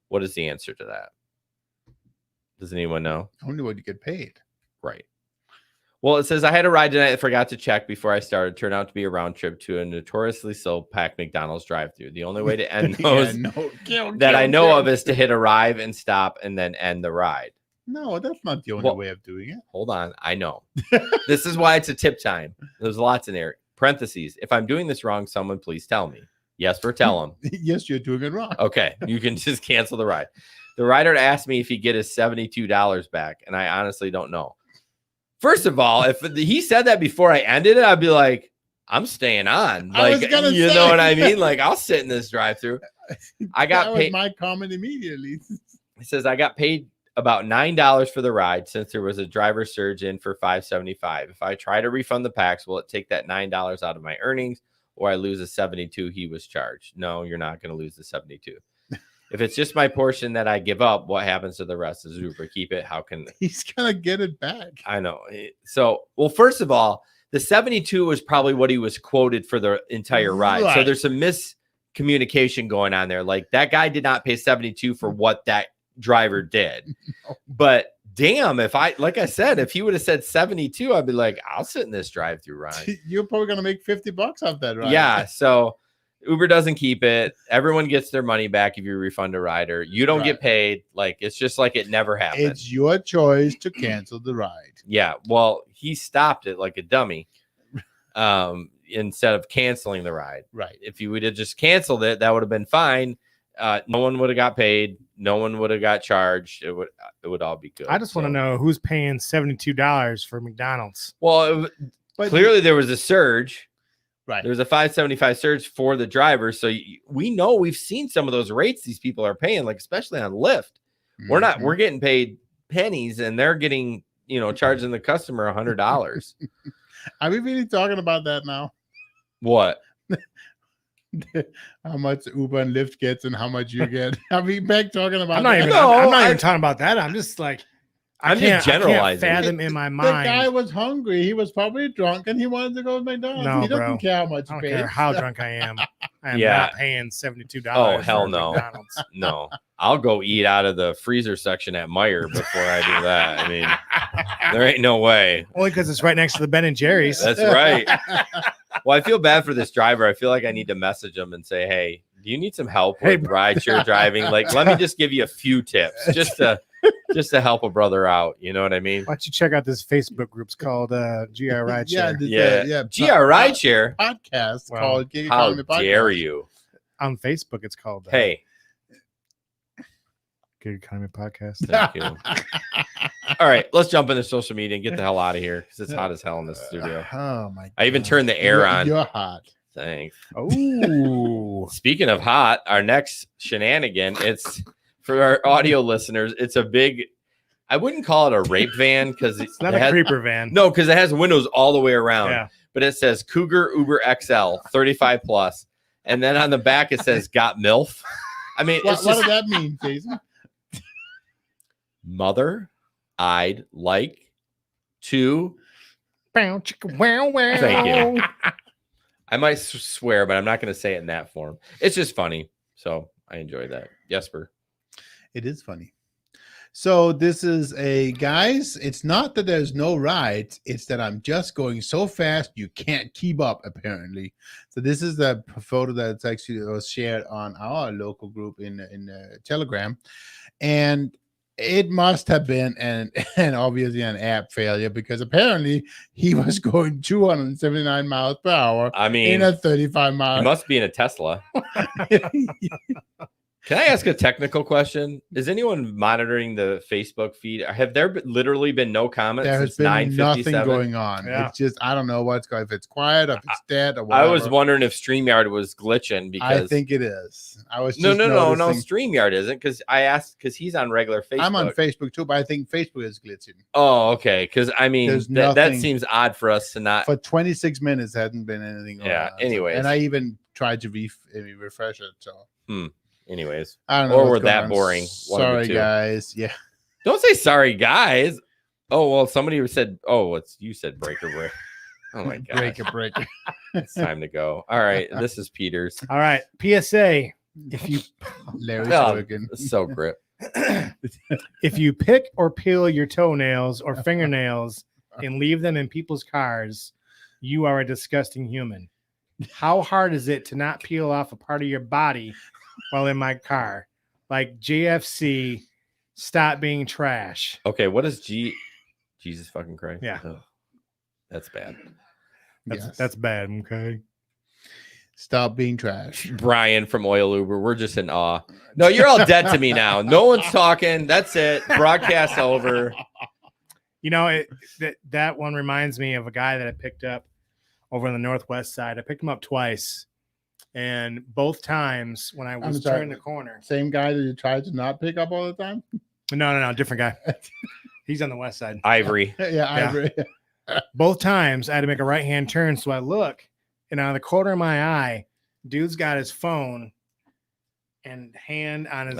what is the answer to that? Does anyone know? Only what you get paid. Right. Well, it says, I had a ride tonight. I forgot to check before I started. Turned out to be a round trip to a notoriously slow packed McDonald's drive-thru. The only way to end those I know of is to hit arrive and stop and then end the ride. No, that's not the only way of doing it. Hold on. I know. This is why it's a tip time. There's lots in there. Parentheses. If I'm doing this wrong, someone please tell me. Yes, or tell them. Yes, you're doing it wrong. Okay. You can just cancel the ride. The rider asked me if he get his $72 back, and I honestly don't know. First of all, if he said that before I ended it, I'd be like, I'm staying on. Like, you know what I mean? Like, I'll sit in this drive-thru. I got paid. My comment immediately. It says I got paid about $9 for the ride since there was a driver surge in for $5.75. If I try to refund the packs, will it take that $9 out of my earnings, or I lose the $72 he was charged? No, you're not going to lose the $72. If it's just my portion that I give up, what happens to the rest? Does Uber keep it? How can he's gonna get it back? I know. So, well, first of all, the 72 was probably what he was quoted for the entire ride. Right. So there's some miscommunication going on there. Like, that guy did not pay 72 for what that driver did. No. But damn, like I said, if he would have said 72, I'd be like, I'll sit in this drive-through ride. You're probably gonna make $50 off that ride. Yeah. So Uber doesn't keep it. Everyone gets their money back if you refund a rider. You don't get paid. Like, it's just like it never happened. It's your choice to cancel the ride. Yeah. Well, he stopped it like a dummy instead of canceling the ride. Right. If you would have just canceled it, that would have been fine. No one would have got paid. No one would have got charged. It would all be good. I just want to know who's paying $72 for McDonald's. Well, clearly there was a surge. Right. There's a $5.75 surge for the driver. So we know we've seen some of those rates these people are paying, like especially on Lyft. Mm-hmm. We're getting paid pennies and they're getting, charging the customer $100. Are we really talking about that now? What? How much Uber and Lyft gets and how much you get? Are we back talking about I'm not even talking about that. I'm just like, I'm just generalizing. I can't fathom in my mind. The guy was hungry. He was probably drunk, and he wanted to go to McDonald's. No, he doesn't care how much. I don't care how drunk I am. I am not paying $72. Oh hell no, no! I'll go eat out of the freezer section at Meijer before I do that. I mean, there ain't no way. Only because it's right next to the Ben and Jerry's. That's right. Well, I feel bad for this driver. I feel like I need to message him and say, "Hey, do you need some help with rideshare driving? Like, let me just give you a few tips, just to help a brother out." You know what I mean? Why don't you check out this Facebook group? It's called GR Rideshare. Yeah. GR Rideshare podcast called Gig How Economy Podcast. Dare you? On Facebook, it's called Hey, Gig Economy Podcast. Thank you. All right, let's jump into social media and get the hell out of here because it's hot as hell in the studio. Oh my God. I even turned the air on. You're hot. Thanks. Oh, speaking of hot, our next shenanigan, it's for our audio listeners. It's a big, I wouldn't call it a rape van because it's not a creeper van. No, because it has windows all the way around. Yeah. But it says Cougar Uber XL 35 plus. And then on the back, it says got MILF. I mean, what does that mean, Jason? Mother, I'd like to. Thank you. I might swear, but I'm not going to say it in that form. It's just funny. So I enjoy that. Jesper. It is funny. So this is guys, it's not that there's no rides. It's that I'm just going so fast you can't keep up, apparently. So this is the photo that's actually was shared on our local group in Telegram. And it must have been and obviously an app failure because apparently he was going 279 miles per hour. I mean, in a 35 mile. He must be in a Tesla. Can I ask a technical question? Is anyone monitoring the Facebook feed? Have there literally been no comments There has since been nothing 9:57? going on. Yeah. It's just I don't know what's going. If it's quiet, if it's dead, or whatever. I was wondering if StreamYard was glitching because I think it is. I was no. just noticing. StreamYard isn't because I asked because he's on regular Facebook. I'm on Facebook too, but I think Facebook is glitching. Oh, okay. Because I mean that nothing- seems odd for us to not. For 26 minutes, hadn't been anything going Yeah, on. anyways. And I even tried to refresh it. So Anyways, I don't know. or what's we're going that on. boring. One of the Sorry, two. guys. Yeah. Don't say sorry, guys. Oh well, somebody said. Oh, you said breaker break. Oh my god, Breaker. it's time to go. All right, this is Peters. All right. PSA. If you Larry's Oh, working. so grip. if you pick or peel your toenails or fingernails and leave them in people's cars, you are a disgusting human. How hard is it to not peel off a part of your body while in my car? Like JFC, stop being trash. Okay, what is Jesus fucking Christ? Yeah. Ugh, that's bad. That's bad. Okay. Stop being trash. Brian from Oil Uber, we're just in awe. No, you're all dead to me now. No one's talking. That's it. Broadcast over. You know, that one reminds me of a guy that I picked up over on the Northwest side. I picked him up twice. And both times when I was turning the corner. Same guy that you tried to not pick up all the time? No. Different guy. He's on the west side. Ivory. Yeah, Ivory. Both times I had to make a right-hand turn. So I look, and out of the corner of my eye, dude's got his phone and hand on his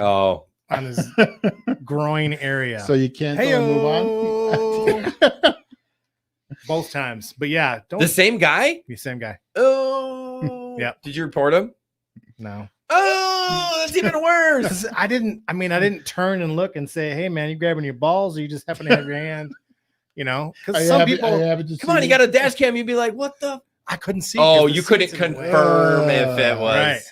groin area. So you can't move on? Both times. But yeah, the same guy? The same guy. Oh. Yeah. Did you report him? No. Oh, that's even worse. I didn't turn and look and say, hey man, you grabbing your balls or you just happen to have your hand, you know? Because some people come on, you got a dash cam, you'd be like, what the? I couldn't see. Oh, you couldn't confirm if it was. Right.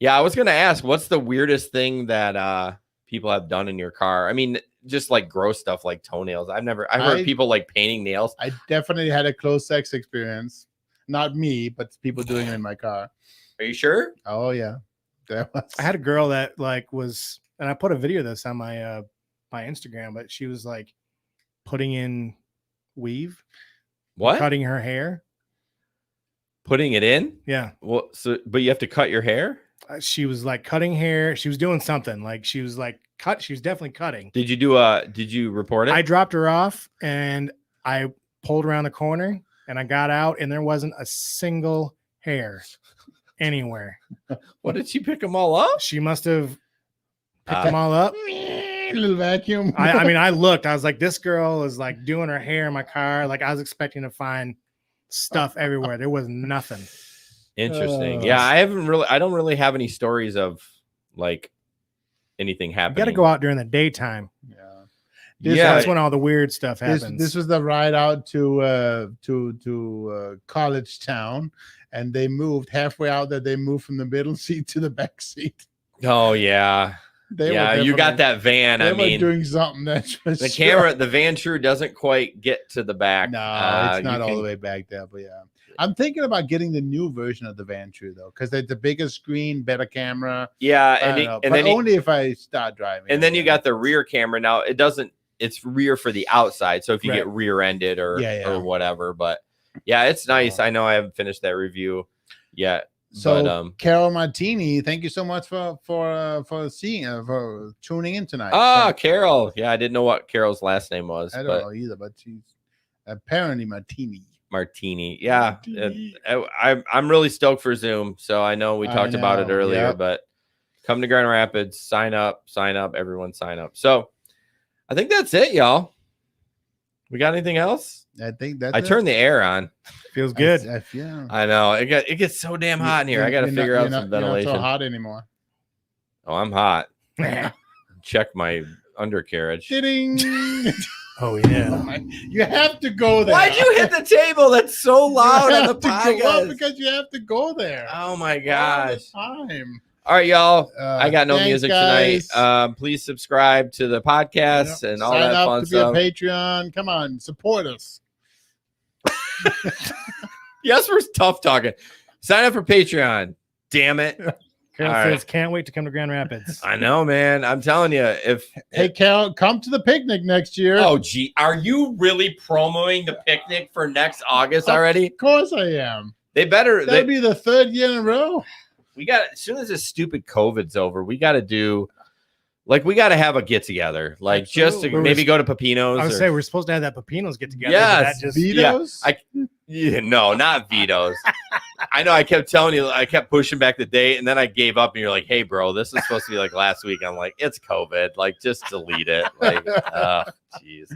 Yeah, I was gonna ask, what's the weirdest thing that people have done in your car? I mean, just like gross stuff like toenails. I've heard people like painting nails. I definitely had a close sex experience. Not me, but people doing it in my car. Are you sure? Oh yeah. I had a girl that was, and I put a video of this on my my Instagram, but she was like putting in weave. What? Cutting her hair. Putting it in? Yeah. Well, but you have to cut your hair? She was like cutting hair. She was doing something. Like she was like she was definitely cutting. Did you report it? I dropped her off and I pulled around the corner and I got out and there wasn't a single hair anywhere. What, did she pick them all up? She must have picked them all up. Little vacuum. I mean, I looked. I was like, this girl is like doing her hair in my car. Like I was expecting to find stuff everywhere. There was nothing. Interesting. Yeah, I don't really have any stories of like anything happening. You got to go out during the daytime. Yeah. That's when all the weird stuff happens. This was the ride out to College Town, and they moved halfway out there. They moved from the middle seat to the back seat. Oh yeah. You got that van. They I mean, were doing something that the van true doesn't quite get to the back. No, it's not all the way back there, but yeah. I'm thinking about getting the new version of the van true though, because it's a bigger screen, better camera. Yeah, but only if I start driving. And then you got the rear camera. Now it's rear for the outside, so if you get rear-ended or whatever. But yeah, it's nice. I know I haven't finished that review yet. So but, Carol Martini, thank you so much for tuning in tonight. Carol. Yeah, I didn't know what Carol's last name was. I don't know either, but she's apparently Martini. Yeah. Martini. I'm really stoked for Zoom. So I know we talked about it earlier, but come to Grand Rapids, sign up, everyone sign up. So I think that's it, y'all. We got anything else? I think that's I turned the air on. Feels good. I know. It gets so damn hot in here. I got to figure out some ventilation. You're not so hot anymore. Oh, I'm hot. Check my undercarriage. Ding. Oh yeah. You have to go there. Why'd you hit the table? That's so loud on the podcast. Because you have to go there. Oh my gosh. All the time. All right, y'all. I got no music tonight. Please subscribe to the podcast and all that fun stuff. Sign up to be a Patreon. Come on, support us. Yes, we're tough talking. Sign up for Patreon. Damn it. Carol All says, right. can't wait to come to Grand Rapids. I know, man. I'm telling you, Hey, Cal, come to the picnic next year. Oh, gee, are you really promoting the picnic for next August already? Of course I am. They better. That'll be the 3rd year in a row. We got, as soon as this stupid COVID's over, we got to do, like, we got to have a get together, like just to maybe go to Pepino's. I would say we're supposed to have that Pepino's get together. Yes, Vito's. No, not Vito's. I know. I kept telling you, I kept pushing back the date, and then I gave up. And you're like, "Hey, bro, this is supposed to be like last week." I'm like, "It's COVID. Like, just delete it." Like, jeez.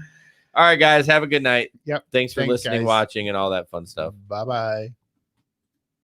All right, guys, have a good night. Yep. Thanks for listening, guys. watching, and all that fun stuff. Bye-bye.